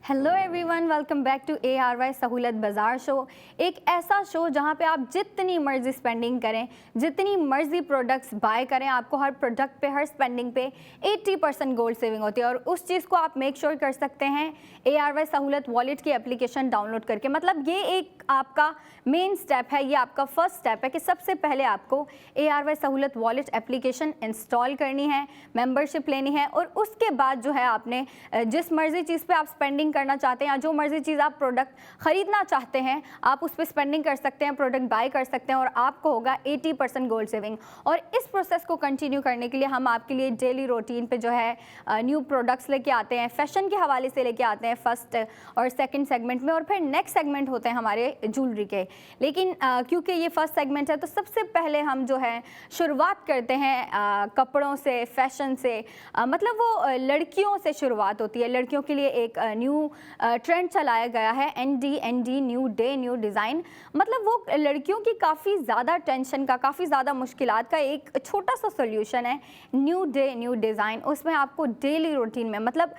Hello everyone, welcome back to ARY Sahulat बाज़ार show. एक ऐसा शो जहां पे आप जितनी मर्जी स्पेंडिंग करें, जितनी मर्जी प्रोडक्ट्स बाय करें, आपको हर प्रोडक्ट पे, हर स्पेंडिंग पे 80% गोल्ड सेविंग होती है। और उस चीज़ को आप मेक श्योर कर सकते हैं ARY सहूलत वॉलेट की एप्लीकेशन डाउनलोड करके। मतलब ये एक आपका मेन स्टेप है, ये आपका फर्स्ट स्टेप है कि सबसे पहले आपको ARY सहूलत वॉलेट एप्लीकेशन इंस्टॉल करनी है, मेंबरशिप लेनी है, और उसके बाद जो है आपने जिस मर्जी चीज़ पे आप स्पेंडिंग करना चाहते हैं या जो मर्जी चीज़ आप प्रोडक्ट खरीदना चाहते हैं, आप उस पर स्पेंडिंग कर सकते हैं, प्रोडक्ट बाय कर सकते हैं, और आपको होगा 80% गोल्ड सेविंग। और इस प्रोसेस को कंटिन्यू करने के लिए हम आपके लिए डेली रूटीन पे जो है न्यू प्रोडक्ट्स लेके आते हैं, फैशन के हवाले से लेके आते हैं फर्स्ट और सेकंड सेगमेंट में, और फिर नेक्स्ट सेगमेंट होते हैं हमारे ज्वेलरी के। लेकिन क्योंकि ये फर्स्ट सेगमेंट है तो सबसे पहले हम जो है शुरुआत करते हैं कपड़ों से, फैशन से। मतलब वो लड़कियों से शुरुआत होती है। लड़कियों के लिए एक न्यू ट्रेंड चलाया गया है, ND new day new design. मतलब वो लड़कियों की काफ़ी ज़्यादा टेंशन का, काफ़ी ज़्यादा मुश्किलात का एक छोटा सा सोल्यूशन है, न्यू डे न्यू डिज़ाइन। उसमें आपको डेली रूटीन में, मतलब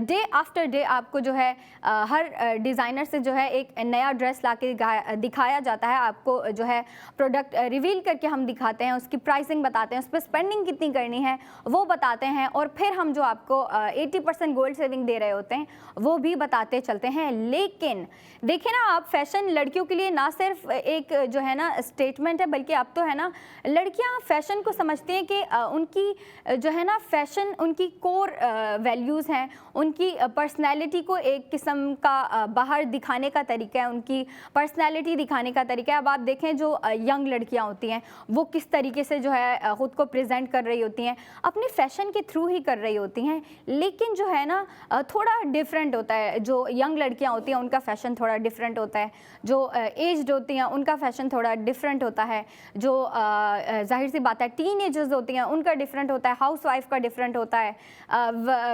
डे आफ्टर डे आपको जो है हर डिज़ाइनर से जो है एक नया ड्रेस ला के दिखाया जाता है। आपको जो है प्रोडक्ट रिवील करके हम दिखाते हैं, उसकी प्राइसिंग बताते हैं, उस पर स्पेंडिंग कितनी करनी है वो बताते हैं, और फिर हम जो आपको 80% गोल्ड सेविंग दे रहे होते हैं वो भी बताते चलते हैं। लेकिन देखिए ना, आप फैशन लड़कियों के लिए ना सिर्फ एक जो है ना स्टेटमेंट है, बल्कि अब तो है ना लड़कियां फैशन को समझती हैं कि उनकी जो है ना फैशन उनकी कोर वैल्यूज़ हैं, उनकी पर्सनैलिटी को एक किस्म का बाहर दिखाने का तरीका है, उनकी पर्सनैलिटी दिखाने का तरीका है। अब आप देखें जो यंग लड़कियां होती हैं वो किस तरीके से जो है ख़ुद को प्रेजेंट कर रही होती हैं, अपने फैशन के थ्रू ही कर रही होती हैं। लेकिन जो है ना थोड़ा डिफरेंट होता है। जो यंग लड़कियां होती हैं उनका फैशन थोड़ा डिफरेंट होता है, जो एज्ड होती हैं उनका फैशन थोड़ा डिफरेंट होता है, जो जाहिर सी बात है टीनेजर्स होती हैं उनका डिफरेंट होता है, हाउसवाइफ का डिफरेंट होता है,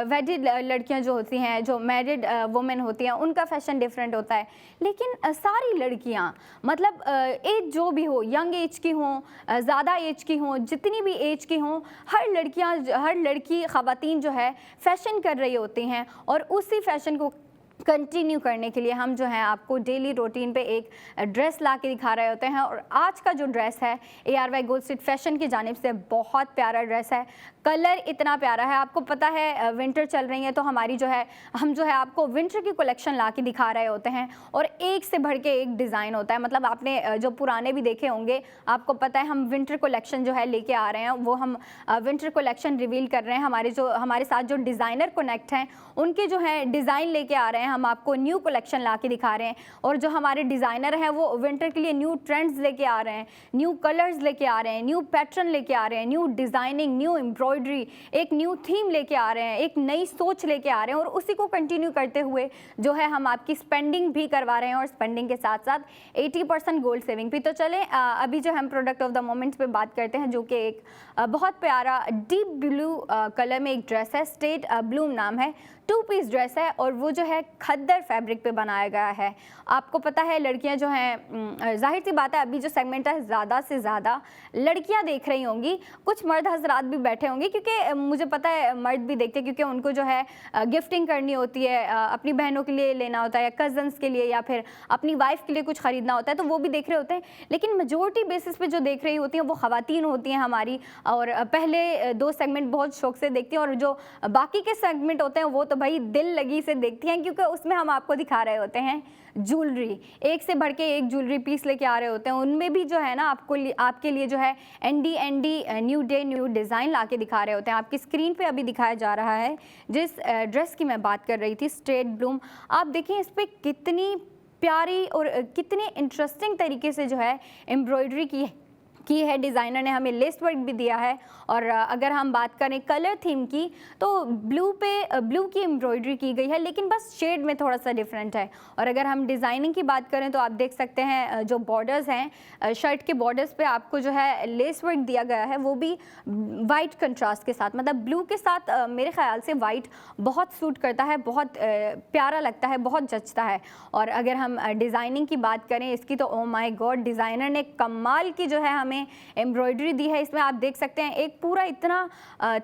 वेडिड लड़कियां जो होती हैं, जो मैरिड वुमेन होती हैं, उनका फैशन डिफरेंट होता है। लेकिन सारी लड़कियां, मतलब एज जो भी हो, यंग एज की हों, ज़्यादा एज की हों, जितनी भी एज की हों, हर लड़की ख़वातीन जो है फैशन कर रही होती हैं। और उसी फैशन को कंटिन्यू करने के लिए हम जो है आपको डेली रूटीन पे एक ड्रेस ला के दिखा रहे होते हैं। और आज का जो ड्रेस है ARY गोल्ड स्ट्रीट फैशन की जानिब से बहुत प्यारा ड्रेस है। कलर इतना प्यारा है, आपको पता है विंटर चल रही है तो हमारी जो है हम जो है आपको विंटर की कलेक्शन ला के दिखा रहे होते हैं, और एक से बढ़ के एक डिज़ाइन होता है। मतलब आपने जो पुराने भी देखे होंगे, आपको पता है हम विंटर कलेक्शन जो है लेके आ रहे हैं, वो हम विंटर कलेक्शन रिवील कर रहे हैं। हमारे साथ जो डिज़ाइनर कनेक्ट हैं उनके जो है डिज़ाइन लेके आ रहे हैं, हम आपको न्यू कलेक्शन ला के दिखा रहे हैं। और जो हमारे डिज़ाइनर हैं वो विंटर के लिए न्यू ट्रेंड्स लेके आ रहे हैं, न्यू कलर्स लेके आ रहे हैं, न्यू पैटर्न लेके आ रहे हैं, न्यू डिज़ाइनिंग, न्यू एम्ब्रॉयडरी, एक न्यू थीम लेके आ रहे हैं, एक नई सोच लेके आ रहे हैं। और उसी को कंटिन्यू करते हुए जो है हम आपकी स्पेंडिंग भी करवा रहे हैं, और स्पेंडिंग के साथ साथ 80% गोल्ड सेविंग भी। तो चलें अभी जो हम प्रोडक्ट ऑफ द मोमेंट पे बात करते हैं, जो कि एक बहुत प्यारा डीप ब्लू कलर में एक ड्रेस है, स्टेट ब्लूम नाम है, 2 पीस ड्रेस है, और वो जो है खद्दर फैब्रिक पे बनाया गया है। आपको पता है लड़कियां जो हैं, जाहिर सी बात है अभी जो सेगमेंट है ज़्यादा से ज़्यादा लड़कियां देख रही होंगी, कुछ मर्द हजरात भी बैठे होंगे, क्योंकि मुझे पता है मर्द भी देखते हैं, क्योंकि उनको जो है गिफ्टिंग करनी होती है, अपनी बहनों के लिए लेना होता है, या कज़न्स के लिए, या फिर अपनी वाइफ के लिए कुछ ख़रीदना होता है, तो वो भी देख रहे होते हैं। लेकिन मेजोरिटी बेसिस पे जो देख रही होती हैं वो ख़वातीन होती हैं हमारी, और पहले 2 सेगमेंट बहुत शौक से देखती हैं, और जो बाकी के सेगमेंट होते हैं वो तो भाई दिल लगी से देखती हैं, क्योंकि उसमें हम आपको दिखा रहे होते हैं ज्वेलरी, एक से बढ़ के एक ज्वेलरी पीस लेके आ रहे होते हैं। उनमें भी जो है ना आपके लिए जो है ND new day new design ला के दिखा रहे होते हैं। आपकी स्क्रीन पे अभी दिखाया जा रहा है जिस ड्रेस की मैं बात कर रही थी, स्ट्रेट ब्लूम। आप देखें इस पर कितनी प्यारी और कितने इंटरेस्टिंग तरीके से जो है एम्ब्रॉयडरी की है। डिज़ाइनर ने हमें लेस वर्क भी दिया है। और अगर हम बात करें कलर थीम की, तो ब्लू की एम्ब्रॉयडरी की गई है, लेकिन बस शेड में थोड़ा सा डिफरेंट है। और अगर हम डिज़ाइनिंग की बात करें तो आप देख सकते हैं जो बॉर्डर्स हैं, शर्ट के बॉर्डर्स पे आपको जो है लेस वर्क दिया गया है, वो भी वाइट कंट्रास्ट के साथ। मतलब ब्लू के साथ मेरे ख्याल से वाइट बहुत सूट करता है, बहुत प्यारा लगता है, बहुत जचता है। और अगर हम डिज़ाइनिंग की बात करें इसकी, तो ओ माय गॉड, डिज़ाइनर ने कमाल की जो है हमें हमें एम्ब्रॉयडरी दी है। इसमें आप देख सकते हैं एक पूरा इतना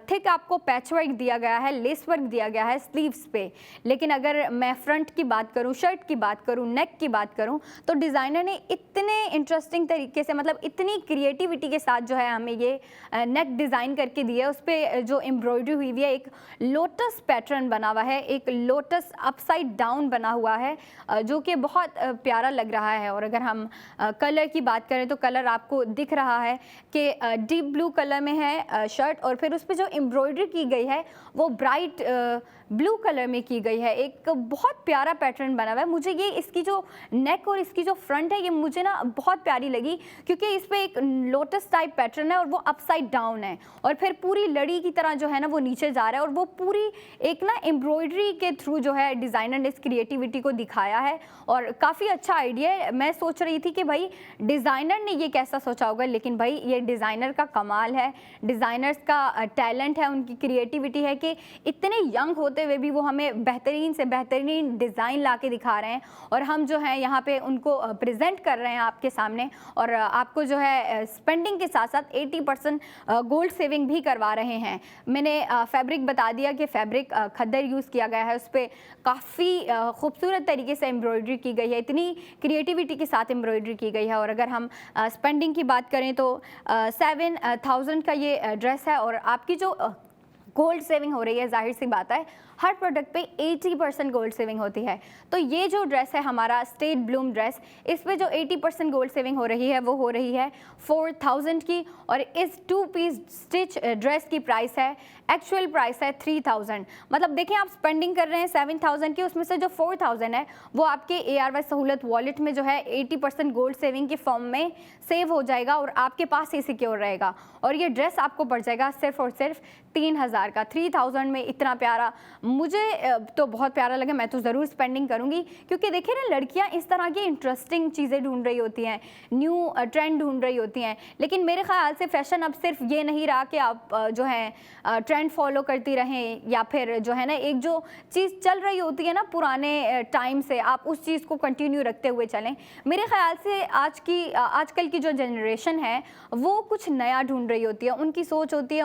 थिक आपको पैच वर्क दिया गया है, लेस वर्क दिया गया है स्लीव्स पे। लेकिन अगर मैं फ्रंट की बात करूँ, शर्ट की बात करूँ, नेक की बात करूँ, तो डिज़ाइनर ने इतने इंटरेस्टिंग तरीके से, मतलब इतनी क्रिएटिविटी के साथ जो है हमें ये नेक डिज़ाइन करके दी है। उस पर जो एम्ब्रॉयडरी हुई हुई है, एक लोटस पैटर्न बना हुआ है, एक लोटस अपसाइड डाउन बना हुआ है, जो कि बहुत प्यारा लग रहा है। और अगर हम कलर की बात करें तो कलर आपको दिख रहा है कि डीप ब्लू कलर में है शर्ट, और फिर उस पर जो एम्ब्रॉयडरी की गई है वो ब्राइट ब्लू कलर में की गई है। एक बहुत प्यारा पैटर्न बना हुआ है। मुझे ये इसकी जो नेक और इसकी जो फ्रंट है ये मुझे ना बहुत प्यारी लगी, क्योंकि इस पर एक लोटस टाइप पैटर्न है और वो अपसाइड डाउन है, और फिर पूरी लड़ी की तरह जो है ना वो नीचे जा रहा है, और वो पूरी एक ना एम्ब्रॉयडरी के थ्रू जो है डिज़ाइनर ने इस क्रिएटिविटी को दिखाया है। और काफ़ी अच्छा आइडिया है। मैं सोच रही थी कि भाई डिज़ाइनर ने ये कैसा सोचा होगा, लेकिन भाई ये डिज़ाइनर का कमाल है, डिज़ाइनर्स का टैलेंट है, उनकी क्रिएटिविटी है कि इतने यंग होते हुए भी वो हमें बेहतरीन से बेहतरीन डिज़ाइन ला के दिखा रहे हैं, और हम जो है यहाँ पे उनको प्रेजेंट कर रहे हैं आपके सामने। और आपको जो है स्पेंडिंग के साथ साथ 80% गोल्ड सेविंग भी करवा रहे हैं। मैंने फैब्रिक बता दिया कि फैब्रिक खद्दर यूज़ किया गया है, उस पर काफ़ी खूबसूरत तरीके से एम्ब्रॉयडरी की गई है, इतनी क्रिएटिविटी के साथ एम्ब्रॉयडरी की गई है। और अगर हम स्पेंडिंग की बात करें तो 7,000 का ये ड्रेस है, और आपकी जो गोल्ड सेविंग हो रही है, जाहिर सी बात है हर प्रोडक्ट पे 80% गोल्ड सेविंग होती है। तो ये जो ड्रेस है हमारा स्टेट ब्लूम ड्रेस, इस पे जो 80% गोल्ड सेविंग हो रही है वो हो रही है 4,000 की, और इस 2 पीस स्टिच ड्रेस की प्राइस है, एक्चुअल प्राइस है 3,000। मतलब देखें आप स्पेंडिंग कर रहे हैं 7,000 की, उसमें से जो 4,000 है वो आपके ARY सहूलत वॉलेट में जो है 80% गोल्ड सेविंग के फॉर्म में सेव हो जाएगा और आपके पास ही सिक्योर रहेगा। और ये ड्रेस आपको पड़ जाएगा सिर्फ और सिर्फ 3,000 का। 3,000 में इतना प्यारा, मुझे तो बहुत प्यारा लगा, मैं तो ज़रूर स्पेंडिंग करूँगी। क्योंकि देखिए ना, लड़कियाँ इस तरह की इंटरेस्टिंग चीज़ें ढूंढ रही होती हैं, न्यू ट्रेंड ढूंढ रही होती हैं। लेकिन मेरे ख्याल से फैशन अब सिर्फ ये नहीं रहा कि आप जो है ट्रेंड फॉलो करती रहें, या फिर जो है ना एक जो चीज़ चल रही होती है ना पुराने टाइम से, आप उस चीज़ को कंटिन्यू रखते हुए चलें। मेरे ख्याल से आजकल की जो जनरेशन है वो कुछ नया ढूंढ रही होती है, उनकी सोच होती है,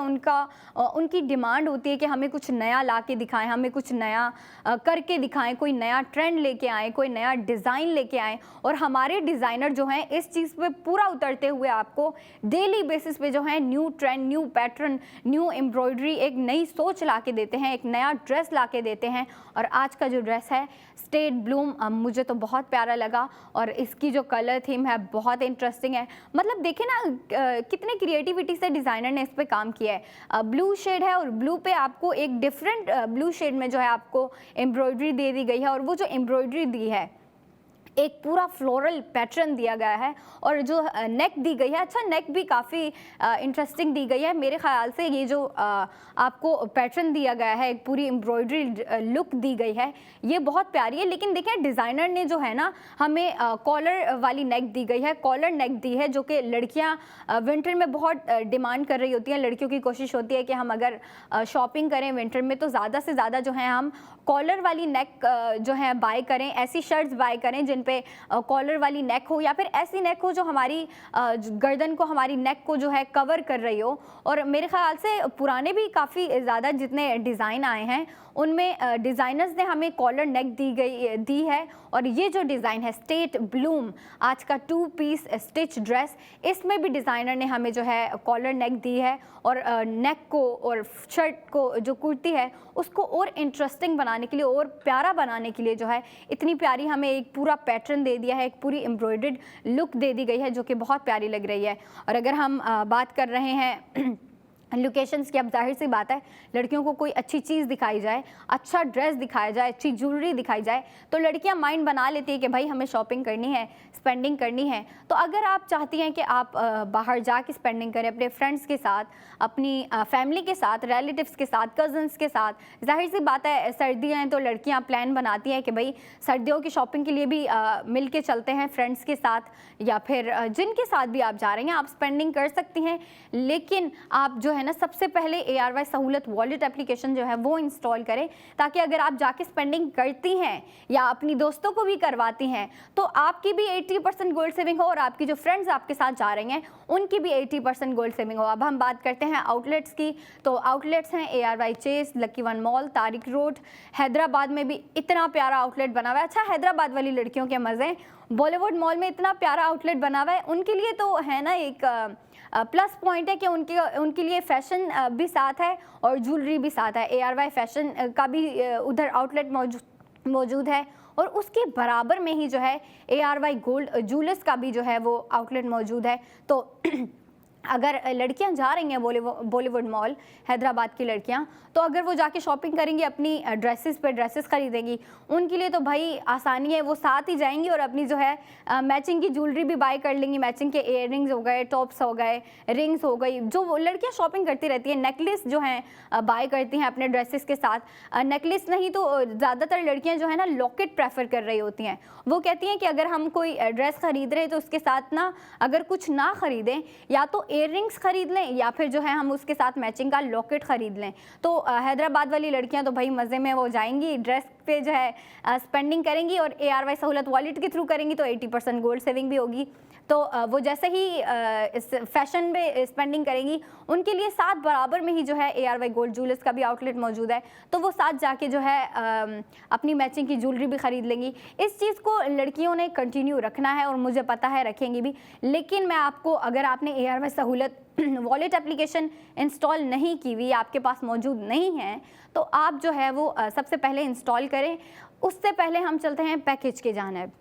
उनकी डिमांड होती है कि हमें कुछ नया ला के दिखाएं, हमें कुछ नया करके दिखाएं, कोई नया ट्रेंड लेके आएँ, कोई नया डिज़ाइन लेके आएँ। और हमारे डिज़ाइनर जो हैं इस चीज़ पे पूरा उतरते हुए आपको डेली बेसिस पे जो है new trend, new pattern, new embroidery, एक नई सोच ला के देते हैं, एक नया ड्रेस ला के देते हैं। और आज का जो ड्रेस है स्टेट ब्लूम, मुझे तो बहुत प्यारा लगा, और इसकी जो कलर थीम है बहुत इंटरेस्टिंग है। मतलब देखें ना कितने क्रिएटिविटी से डिज़ाइनर ने इस पे काम किया है। ब्लू शेड है और ब्लू पे आपको एक डिफरेंट ब्लू शेड में जो है आपको एम्ब्रॉयडरी दे दी गई है, और वो जो एम्ब्रॉयडरी दी है एक पूरा फ्लोरल पैटर्न दिया गया है, और जो नेक दी गई है, अच्छा नेक भी काफ़ी इंटरेस्टिंग दी गई है। मेरे ख्याल से ये जो आपको पैटर्न दिया गया है, एक पूरी एम्ब्रॉयडरी लुक दी गई है, ये बहुत प्यारी है। लेकिन देखिए डिज़ाइनर ने जो है ना हमें कॉलर वाली नेक दी गई है, कॉलर नेक दी है, जो कि लड़कियां विंटर में बहुत डिमांड कर रही होती हैं। लड़कियों की कोशिश होती है कि हम अगर शॉपिंग करें विंटर में तो ज़्यादा से ज़्यादा जो है हम कॉलर वाली नेक जो है बाय करें, ऐसी शर्ट्स बाय करें जिन पे कॉलर वाली नेक हो, या फिर ऐसी नेक हो जो हमारी गर्दन को, हमारी नेक को जो है कवर कर रही हो। और मेरे ख्याल से पुराने भी काफ़ी ज़्यादा जितने डिज़ाइन आए हैं उनमें डिज़ाइनर्स ने हमें कॉलर नेक दी है। और ये जो डिज़ाइन है स्टेट ब्लूम, आज का 2 पीस स्टिच ड्रेस, इसमें भी डिज़ाइनर ने हमें जो है कॉलर नेक दी है, और नेक को और शर्ट को जो कुर्ती है उसको और इंटरेस्टिंग बनाने के लिए, और प्यारा बनाने के लिए जो है इतनी प्यारी हमें एक पूरा पैटर्न दे दिया है, एक पूरी एम्ब्रॉयडर्ड लुक दे दी गई है जो कि बहुत प्यारी लग रही है। और अगर हम बात कर रहे हैं लोकेशंस की, अब जाहिर सी बात है लड़कियों को कोई अच्छी चीज़ दिखाई जाए, अच्छा ड्रेस दिखाया जाए, अच्छी ज्वेलरी दिखाई जाए, तो लड़कियां माइंड बना लेती है कि भाई हमें शॉपिंग करनी है, स्पेंडिंग करनी है। तो अगर आप चाहती हैं कि आप बाहर जाके स्पेंडिंग करें अपने फ्रेंड्स के साथ, अपनी फैमिली के साथ, रिलेटिव्स के साथ, कज़न्स के साथ, जाहिर सी बात है सर्दियाँ हैं तो लड़कियाँ प्लान बनाती हैं कि भाई सर्दियों की शॉपिंग के लिए भी मिल के चलते हैं फ्रेंड्स के साथ, या फिर जिनके साथ भी आप जा रहे हैं आप स्पेंडिंग कर सकती हैं। लेकिन आप जो है ना सबसे पहले ARY सहूलत वॉलेट एप्लीकेशन जो है वो इंस्टॉल करें, ताकि अगर आप जाके स्पेंडिंग करती हैं या अपनी दोस्तों को भी करवाती हैं तो आपकी भी 80% गोल्ड सेविंग हो और आपकी जो फ्रेंड्स आपके साथ जा रही हैं उनकी भी 80% गोल्ड सेविंग हो। अब हम बात करते हैं आउटलेट्स की, तो आउटलेट्स हैं ARY chase, lucky one mall, Tariq road, Hyderabad में भी इतना प्यारा आउटलेट बना हुआ है। अच्छा, हैदराबाद वाली लड़कियों के मज़े, बॉलीवुड मॉल में इतना प्यारा आउटलेट बना हुआ है, उनके लिए तो है ना एक प्लस पॉइंट है कि उनके लिए फैशन भी साथ है और ज्वेलरी भी साथ है। ARY फैशन का भी उधर आउटलेट मौजूद है और उसके बराबर में ही जो है ARY गोल्ड ज्वेलर्स का भी जो है वो आउटलेट मौजूद है। तो अगर लड़कियां जा रही हैं बॉलीवुड मॉल, हैदराबाद की लड़कियां, तो अगर वो जाके शॉपिंग करेंगी, अपनी ड्रेसेस खरीदेंगी, उनके लिए तो भाई आसानी है, वो साथ ही जाएंगी और अपनी जो है मैचिंग की ज्वेलरी भी बाय कर लेंगी। मैचिंग के इयररिंग्स हो गए, टॉप्स हो गए, रिंग्स हो गई, जो लड़कियां शॉपिंग करती रहती हैं, नेकलेस जो हैं बाय करती हैं अपने ड्रेसेस के साथ। नेकलेस नहीं तो ज़्यादातर लड़कियाँ जो है ना लॉकेट प्रेफर कर रही होती हैं। वो कहती हैं कि अगर हम कोई ड्रेस खरीद रहे हैं तो उसके साथ ना अगर कुछ ना खरीदें, या तो इयररिंग्स खरीद लें या फिर जो है हम उसके साथ मैचिंग का लॉकेट खरीद लें। तो हैदराबाद वाली लड़कियां तो भाई मज़े में वो जाएंगी, ड्रेस पे जो है स्पेंडिंग करेंगी और ARY सहूलत वॉलेट के थ्रू करेंगी तो 80% गोल्ड सेविंग भी होगी। तो वो जैसे ही इस फैशन में स्पेंडिंग करेंगी, उनके लिए साथ बराबर में ही जो है ARY गोल्ड ज्वेलर्स का भी आउटलेट मौजूद है, तो वो साथ जाके जो है अपनी मैचिंग की ज्वेलरी भी ख़रीद लेंगी। इस चीज़ को लड़कियों ने कंटिन्यू रखना है और मुझे पता है रखेंगी भी। लेकिन मैं आपको, अगर आपने ARY सहूलत वॉलेट एप्लीकेशन इंस्टॉल नहीं की हुई, आपके पास मौजूद नहीं है, तो आप जो है वो सबसे पहले इंस्टॉल करें। उससे पहले हम चलते हैं पैकेज के जानिब।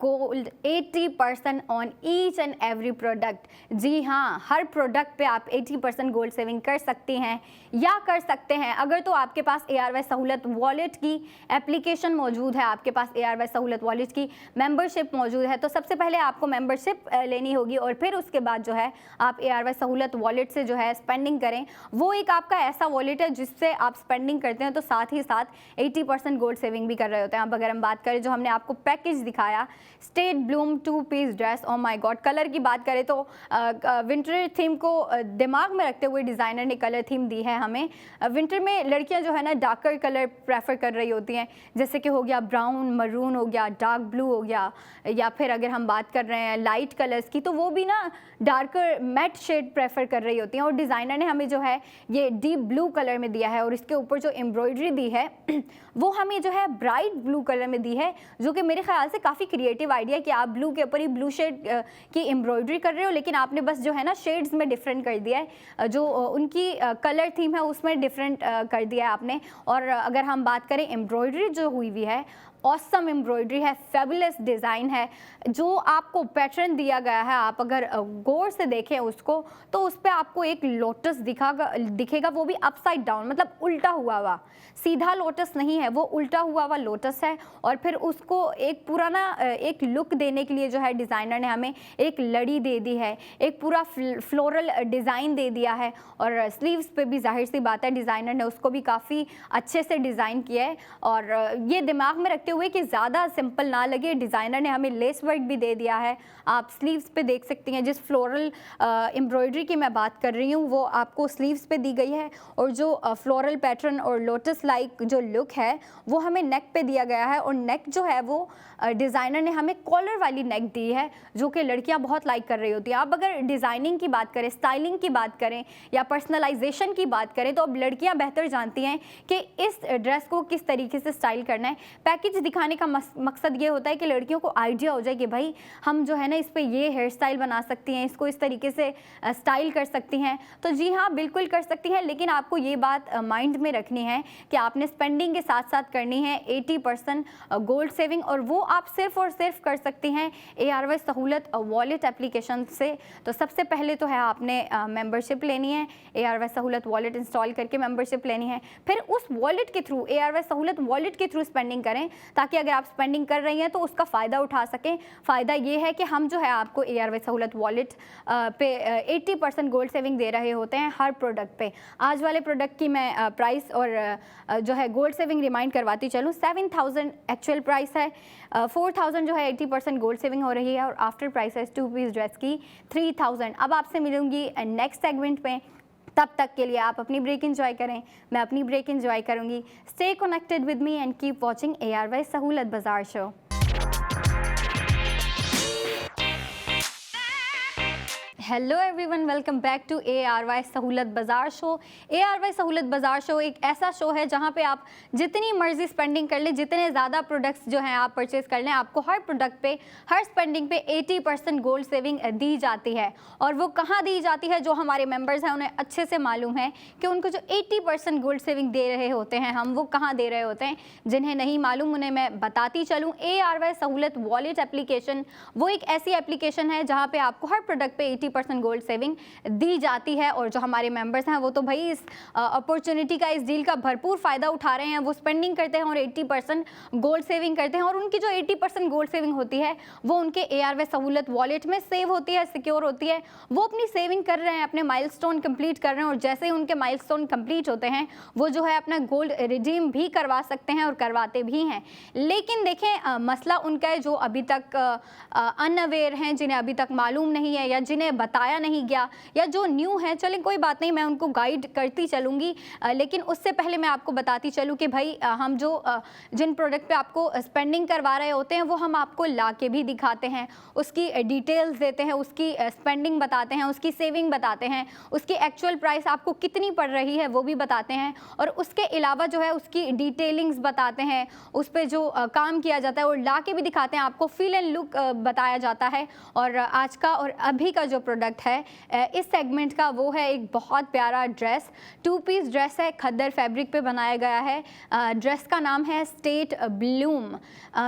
Gold 80% on each and every product. जी हाँ, हर प्रोडक्ट पे आप 80% गोल्ड सेविंग कर सकती हैं या कर सकते हैं अगर तो आपके पास ARY सहूलत वॉलेट की एप्लीकेशन मौजूद है, आपके पास ARY सहूलत वॉलेट की मेंबरशिप मौजूद है। तो सबसे पहले आपको मेंबरशिप लेनी होगी और फिर उसके बाद जो है आप ARY सहूलत वॉलेट से जो है स्पेंडिंग करें। वो एक आपका ऐसा वॉलेट है जिससे आप स्पेंडिंग करते हैं तो साथ ही साथ 80% गोल्ड सेविंग भी कर रहे होते हैं। अब अगर हम बात करें, जो हमने आपको पैकेज दिखाया, state bloom 2 piece dress, oh my God, colour की बात करें तो विंटर थीम को दिमाग में रखते हुए डिज़ाइनर ने कलर थीम दी है हमें। विंटर में लड़कियां जो है ना डार्कर कलर प्रेफर कर रही होती हैं, जैसे कि हो गया ब्राउन, मरून हो गया, डार्क ब्लू हो गया, या फिर अगर हम बात कर रहे हैं लाइट कलर्स की तो वो भी ना डार्कर मैट शेड प्रेफर कर रही होती हैं। और डिज़ाइनर ने हमें जो है ये डीप ब्लू कलर में दिया है और इसके ऊपर जो एम्ब्रॉयडरी दी है वो हमें जो है ब्राइट ब्लू कलर में दी है, जो कि मेरे ख्याल से काफ़ी क्रिएटिव आइडिया कि आप ब्लू के ऊपर ही ब्लू शेड की एम्ब्रॉयडरी कर रहे हो, लेकिन आपने बस जो है ना शेड्स में डिफरेंट कर दिया है, जो उनकी कलर थीम है उसमें डिफरेंट कर दिया है आपने। और अगर हम बात करें एम्ब्रॉयडरी जो हुई हुई है, ऑसम एम्ब्रॉयडरी है, फेबुलस डिज़ाइन है, जो आपको पैटर्न दिया गया है, आप अगर गौर से देखें उसको तो उस पर आपको एक लोटस दिखेगा, वो भी अपसाइड डाउन, मतलब उल्टा हुआ, सीधा लोटस नहीं है, वो उल्टा हुआ लोटस है। और फिर उसको एक पूरा ना एक लुक देने के लिए जो है डिज़ाइनर ने हमें एक लड़ी दे दी है, एक पूरा फ्लोरल डिज़ाइन दे दिया है। और स्लीव्स पे भी जाहिर सी बात है डिज़ाइनर ने उसको भी काफ़ी अच्छे से डिज़ाइन किया है। और ये दिमाग में रखते हुए कि ज़्यादा सिंपल ना लगे, डिज़ाइनर ने हमें लेस वर्क भी दे दिया है। आप स्लीव्स पे देख सकती हैं, जिस फ्लोरल एम्ब्रॉयडरी की मैं बात कर रही हूँ वो आपको स्लीव्स पे दी गई है, और जो फ्लोरल पैटर्न और लोटस लाइक जो लुक है वो हमें नेक पे दिया गया है। और नेक जो है वो डिज़ाइनर ने हमें कॉलर वाली नेक दी है, जो कि लड़कियां बहुत लाइक कर रही होती हैं। अब अगर डिज़ाइनिंग की बात करें, स्टाइलिंग की बात करें या पर्सनलाइजेशन की बात करें, तो अब लड़कियां बेहतर जानती हैं कि इस ड्रेस को किस तरीके से स्टाइल करना है। पैकेज दिखाने का मकसद ये होता है कि लड़कियों को आइडिया हो जाए कि भाई हम जो है ना इस पर ये हेयर स्टाइल बना सकती हैं, इसको इस तरीके से स्टाइल कर सकती हैं। तो जी हाँ, बिल्कुल कर सकती हैं, लेकिन आपको ये बात माइंड में रखनी है कि आपने स्पेंडिंग के साथ साथ करनी है 80% गोल्ड सेविंग, और वो आप सिर्फ और सिर्फ कर सकती हैं ARY सहूलत वॉलेट एप्लीकेशन से। तो सबसे पहले तो है आपने मेंबरशिप लेनी है, ARY सहूलत वॉलेट इंस्टॉल करके मेंबरशिप लेनी है, फिर उस वॉलेट के थ्रू ARY सहूलत वॉलेट के थ्रू स्पेंडिंग करें ताकि अगर आप स्पेंडिंग कर रही हैं तो उसका फ़ायदा उठा सकें। फ़ायदा ये है कि हम जो है आपको ARY सहूलत वॉलेट पे 80% गोल्ड सेविंग दे रहे होते हैं हर प्रोडक्ट पे। आज वाले प्रोडक्ट की मैं प्राइस और जो है गोल्ड सेविंग रिमाइंड करवाती चलूँ। 7000 एक्चुअल प्राइस है, 4000 जो है 80% गोल्ड सेविंग हो रही है और आफ्टर प्राइसेस 2 पीस ड्रेस की 3000। अब आपसे मिलूंगी नेक्स्ट सेगमेंट में, तब तक के लिए आप अपनी ब्रेक एंजॉय करें, मैं अपनी ब्रेक एंजॉय करूंगी। Stay connected with me and keep watching ARY Sahulat Bazaar show. Hello everyone, welcome back to ARY Sahulat Bazaar show. ARY Sahulat Bazaar show एक ऐसा शो है जहां पे आप जितनी मर्जी स्पेंडिंग कर लें, जितने ज़्यादा प्रोडक्ट्स जो हैं आप परचेज कर लें, आपको हर प्रोडक्ट पे, हर स्पेंडिंग पे 80% गोल्ड सेविंग दी जाती है। और वो कहां दी जाती है, जो हमारे मेंबर्स हैं उन्हें अच्छे से मालूम है कि उनको जो 80% गोल्ड सेविंग दे रहे होते हैं हम, वो कहाँ दे रहे होते हैं। जिन्हें नहीं मालूम उन्हें मैं बताती चलूँ। ARY सहूलत वॉलेट एप्लीकेशन वो एक ऐसी एप्लीकेशन है जहाँ पे आपको हर प्रोडक्ट पे 80% गोल्ड सेविंग दी जाती है। और जो हमारे मेंबर्स हैं वो तो भाई इस अपॉर्चुनिटी का, इस डील का भरपूर फ़ायदा उठा रहे हैं। वो स्पेंडिंग करते हैं और 80% गोल्ड सेविंग करते हैं और उनकी जो 80% गोल्ड सेविंग होती है वो उनके ARY सहूलत वॉलेट में सेव होती है, सिक्योर होती है। वो अपनी सेविंग कर रहे हैं, अपने माइलस्टोन कंप्लीट कर रहे हैं और जैसे ही उनके माइलस्टोन कंप्लीट होते हैं वो जो है अपना गोल्ड रिडीम भी करवा सकते हैं और करवाते भी हैं। लेकिन देखें मसला उनका है जो अभी तक अनअवेयर हैं, जिन्हें अभी तक मालूम नहीं है या जिन्हें बताया नहीं गया या जो न्यू है। चलें कोई बात नहीं, मैं उनको गाइड करती चलूँगी। लेकिन उससे पहले मैं आपको बताती चलूँ कि भाई हम जो जिन प्रोडक्ट पे आपको स्पेंडिंग करवा रहे होते हैं वो हम आपको ला के भी दिखाते हैं, उसकी डिटेल्स देते हैं, उसकी स्पेंडिंग बताते हैं, उसकी सेविंग बताते हैं, उसकी एक्चुअल प्राइस आपको कितनी पड़ रही है वो भी बताते हैं और उसके अलावा जो है उसकी डिटेलिंग्स बताते हैं, उस पर जो काम किया जाता है और ला के भी दिखाते हैं, आपको फील एंड लुक बताया जाता है। और आज का और अभी का जो प्रोडक्ट है इस सेगमेंट का वो है एक बहुत प्यारा ड्रेस, 2 पीस ड्रेस है, खद्दर फैब्रिक पे बनाया गया है। ड्रेस का नाम है स्टेट ब्लूम।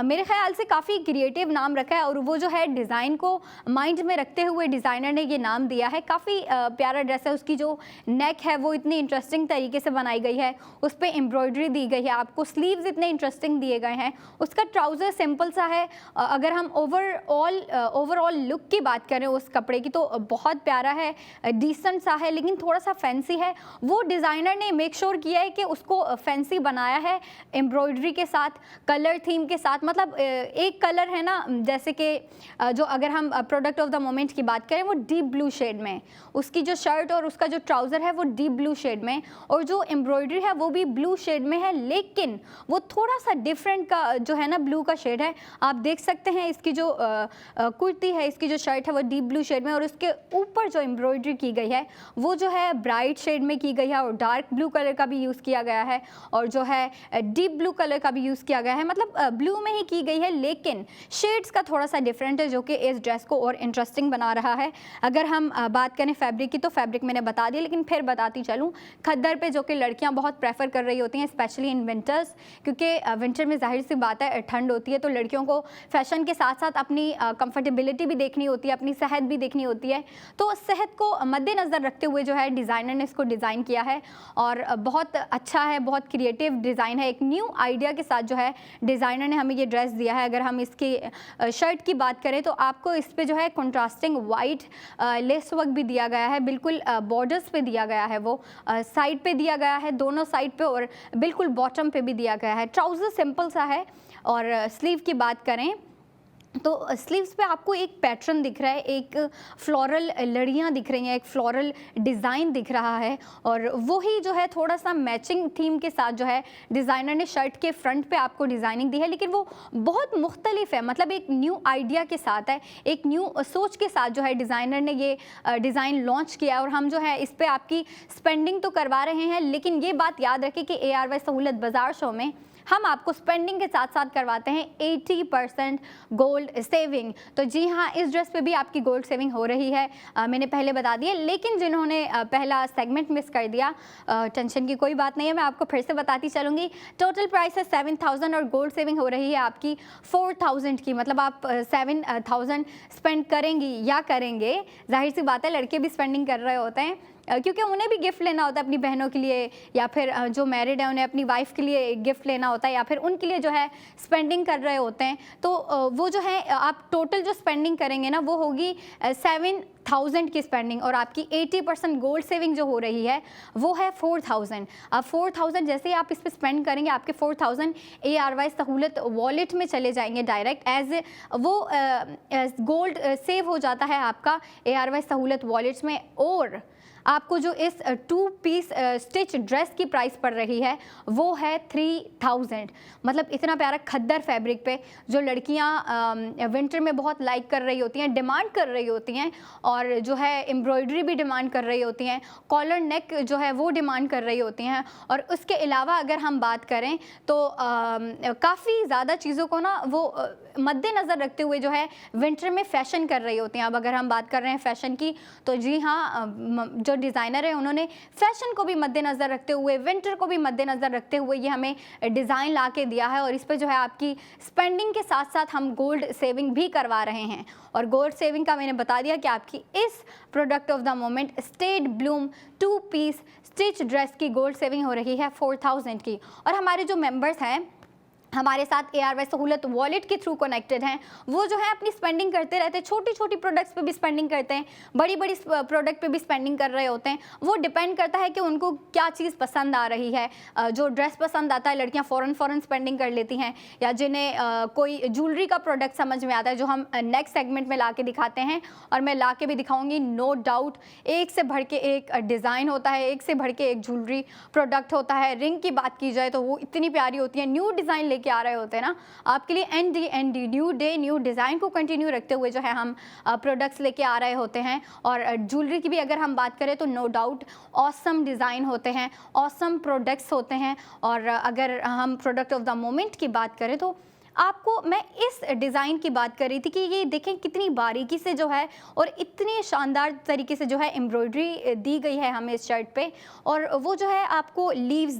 मेरे ख्याल से काफ़ी क्रिएटिव नाम रखा है और वो जो है डिज़ाइन को माइंड में रखते हुए डिज़ाइनर ने ये नाम दिया है। काफ़ी प्यारा ड्रेस है। उसकी जो नेक है वो इतनी इंटरेस्टिंग तरीके से बनाई गई है, उस पर एम्ब्रॉयडरी दी गई है, आपको स्लीव्स इतने इंटरेस्टिंग दिए गए हैं। उसका ट्राउज़र सिंपल सा है। अगर हम ओवरऑल लुक की बात करें उस कपड़े की तो बहुत प्यारा है, डिसेंट सा है, लेकिन थोड़ा सा फैंसी है। वो डिज़ाइनर ने मेक श्योर किया है कि उसको फैंसी बनाया है एम्ब्रॉयडरी के साथ, कलर थीम के साथ। मतलब एक कलर है ना, जैसे कि जो अगर हम प्रोडक्ट ऑफ द मोमेंट की बात करें वो डीप ब्लू शेड में, उसकी जो शर्ट और उसका जो ट्राउज़र है वो डीप ब्लू शेड में और जो एम्ब्रॉयडरी है वो भी ब्लू शेड में है, लेकिन वो थोड़ा सा डिफरेंट का जो है ना ब्लू का शेड है। आप देख सकते हैं इसकी जो कुर्ती है, इसकी जो शर्ट है वो डीप ब्लू शेड में और उसके ऊपर जो एम्ब्रॉयडरी की गई है वो जो है ब्राइट शेड में की गई है और डार्क ब्लू कलर का भी यूज़ किया गया है और जो है डीप ब्लू कलर का भी यूज़ किया गया है। मतलब ब्लू में ही की गई है, लेकिन शेड्स का थोड़ा सा डिफरेंट है जो कि इस ड्रेस को और इंटरेस्टिंग बना रहा है। अगर हम बात करें फैब्रिक की तो फैब्रिक मैंने बता दिया, लेकिन फिर बताती चलूँ खद्दर पे, जो कि लड़कियाँ बहुत प्रेफर कर रही होती हैं स्पेशली इन विंटर्स, क्योंकि विंटर में जाहिर सी बात है ठंड होती है तो लड़कियों को फैशन के साथ साथ अपनी कंफर्टेबिलिटी भी देखनी होती है, अपनी सेहत भी देखनी होती है। तो सेहत को मद्देनज़र रखते हुए जो है डिज़ाइनर ने इसको डिज़ाइन किया है और बहुत अच्छा है, बहुत क्रिएटिव डिज़ाइन है। एक न्यू आइडिया के साथ जो है डिज़ाइनर ने हमें ये ड्रेस दिया है। अगर हम इसकी शर्ट की बात करें तो आपको इस पे जो है कंट्रास्टिंग वाइट लेस वर्क भी दिया गया है, बिल्कुल बॉर्डर्स पे दिया गया है, वो साइड पे दिया गया है, दोनों साइड पे और बिल्कुल बॉटम पे भी दिया गया है। ट्राउज़र सिंपल सा है और स्लीव की बात करें तो स्लीव्स पे आपको एक पैटर्न दिख रहा है, एक फ्लोरल लड़ियाँ दिख रही हैं, एक फ्लोरल डिज़ाइन दिख रहा है और वही जो है थोड़ा सा मैचिंग थीम के साथ जो है डिज़ाइनर ने शर्ट के फ्रंट पे आपको डिज़ाइनिंग दी है, लेकिन वो बहुत मुख्तलिफ है। मतलब एक न्यू आइडिया के साथ है, एक न्यू सोच के साथ जो है डिज़ाइनर ने ये डिज़ाइन लॉन्च किया और हम जो है इस पर आपकी स्पेंडिंग तो करवा रहे हैं, लेकिन ये बात याद रखें कि ARY सहूलत बाज़ार शो में हम आपको स्पेंडिंग के साथ साथ करवाते हैं 80% गोल्ड सेविंग। तो जी हाँ, इस ड्रेस पे भी आपकी गोल्ड सेविंग हो रही है, मैंने पहले बता दिया। लेकिन जिन्होंने पहला सेगमेंट मिस कर दिया, टेंशन की कोई बात नहीं है, मैं आपको फिर से बताती चलूँगी। टोटल प्राइस है 7000 और गोल्ड सेविंग हो रही है आपकी 4000 की। मतलब आप 7000 स्पेंड करेंगी या करेंगे, जाहिर सी बात है लड़के भी स्पेंडिंग कर रहे होते हैं क्योंकि उन्हें भी गिफ्ट लेना होता है अपनी बहनों के लिए, या फिर जो मैरिड है उन्हें अपनी वाइफ के लिए गिफ्ट लेना होता है, या फिर उनके लिए जो है स्पेंडिंग कर रहे होते हैं। तो वो जो है आप टोटल जो स्पेंडिंग करेंगे ना वो होगी 7,000 की स्पेंडिंग, और आपकी 80% गोल्ड सेविंग जो हो रही है वो है 4,000। अब 4,000 जैसे ही आप इस पर स्पेंड करेंगे आपके 4,000 ARY सहूलत वॉलेट में चले जाएंगे डायरेक्ट, एज वो गोल्ड सेव हो जाता है आपका ARY सहूलत वॉलेट्स में। और आपको जो इस 2 पीस स्टिच ड्रेस की प्राइस पड़ रही है वो है 3,000। मतलब इतना प्यारा खद्दर फैब्रिक पे जो लड़कियां विंटर में बहुत लाइक कर रही होती हैं, डिमांड कर रही होती हैं, और जो है एम्ब्रॉयडरी भी डिमांड कर रही होती हैं, कॉलर नेक जो है वो डिमांड कर रही होती हैं। और उसके अलावा अगर हम बात करें तो काफ़ी ज़्यादा चीज़ों को ना वो मद्देनज़र रखते हुए जो है विंटर में फ़ैशन कर रही होती हैं। अब अगर हम बात कर रहे हैं फ़ैशन की, तो जी हाँ, जो डिज़ाइनर है उन्होंने फ़ैशन को भी मद्देनज़र रखते हुए, विंटर को भी मद्देनज़र रखते हुए ये हमें डिज़ाइन ला के दिया है। और इस पर जो है आपकी स्पेंडिंग के साथ साथ हम गोल्ड सेविंग भी करवा रहे हैं। और गोल्ड सेविंग का मैंने बता दिया कि आपकी इस product of the moment state bloom 2 piece stitch dress की गोल्ड सेविंग हो रही है 4,000 की। और हमारे जो मेंबर्स हैं हमारे साथ ARY सहूलत वॉलेट के थ्रू कनेक्टेड हैं, वो जो है अपनी स्पेंडिंग करते रहते हैं, छोटी छोटी प्रोडक्ट्स पे भी स्पेंडिंग करते हैं, बड़ी बड़ी प्रोडक्ट पे भी स्पेंडिंग कर रहे होते हैं। वो डिपेंड करता है कि उनको क्या चीज़ पसंद आ रही है। जो ड्रेस पसंद आता है लड़कियां फ़ौरन स्पेंडिंग कर लेती हैं, या जिन्हें कोई ज्वेलरी का प्रोडक्ट समझ में आता है जो हम नेक्स्ट सेगमेंट में ला के दिखाते हैं, और मैं ला के भी दिखाऊँगी। नो डाउट एक से बढ़ के एक डिज़ाइन होता है, एक से बढ़ के एक ज्वेलरी प्रोडक्ट होता है। रिंग की बात की जाए तो वो इतनी प्यारी होती है, न्यू डिज़ाइन लेके आ रहे होते हैं ना आपके लिए। ND new day new design को कंटिन्यू रखते हुए जो है हम प्रोडक्ट्स लेके आ रहे होते हैं। और ज्वेलरी की भी अगर हम बात करें तो नो डाउट ऑसम डिज़ाइन होते हैं, ऑसम प्रोडक्ट्स होते हैं। और अगर हम प्रोडक्ट ऑफ द मोमेंट की बात करें तो आपको मैं इस डिज़ाइन की बात कर रही थी कि ये देखें कितनी बारीकी से जो है और इतनी शानदार तरीके से जो है एम्ब्रॉयडरी दी गई है हमें इस शर्ट पे। और वो जो है आपको लीव्स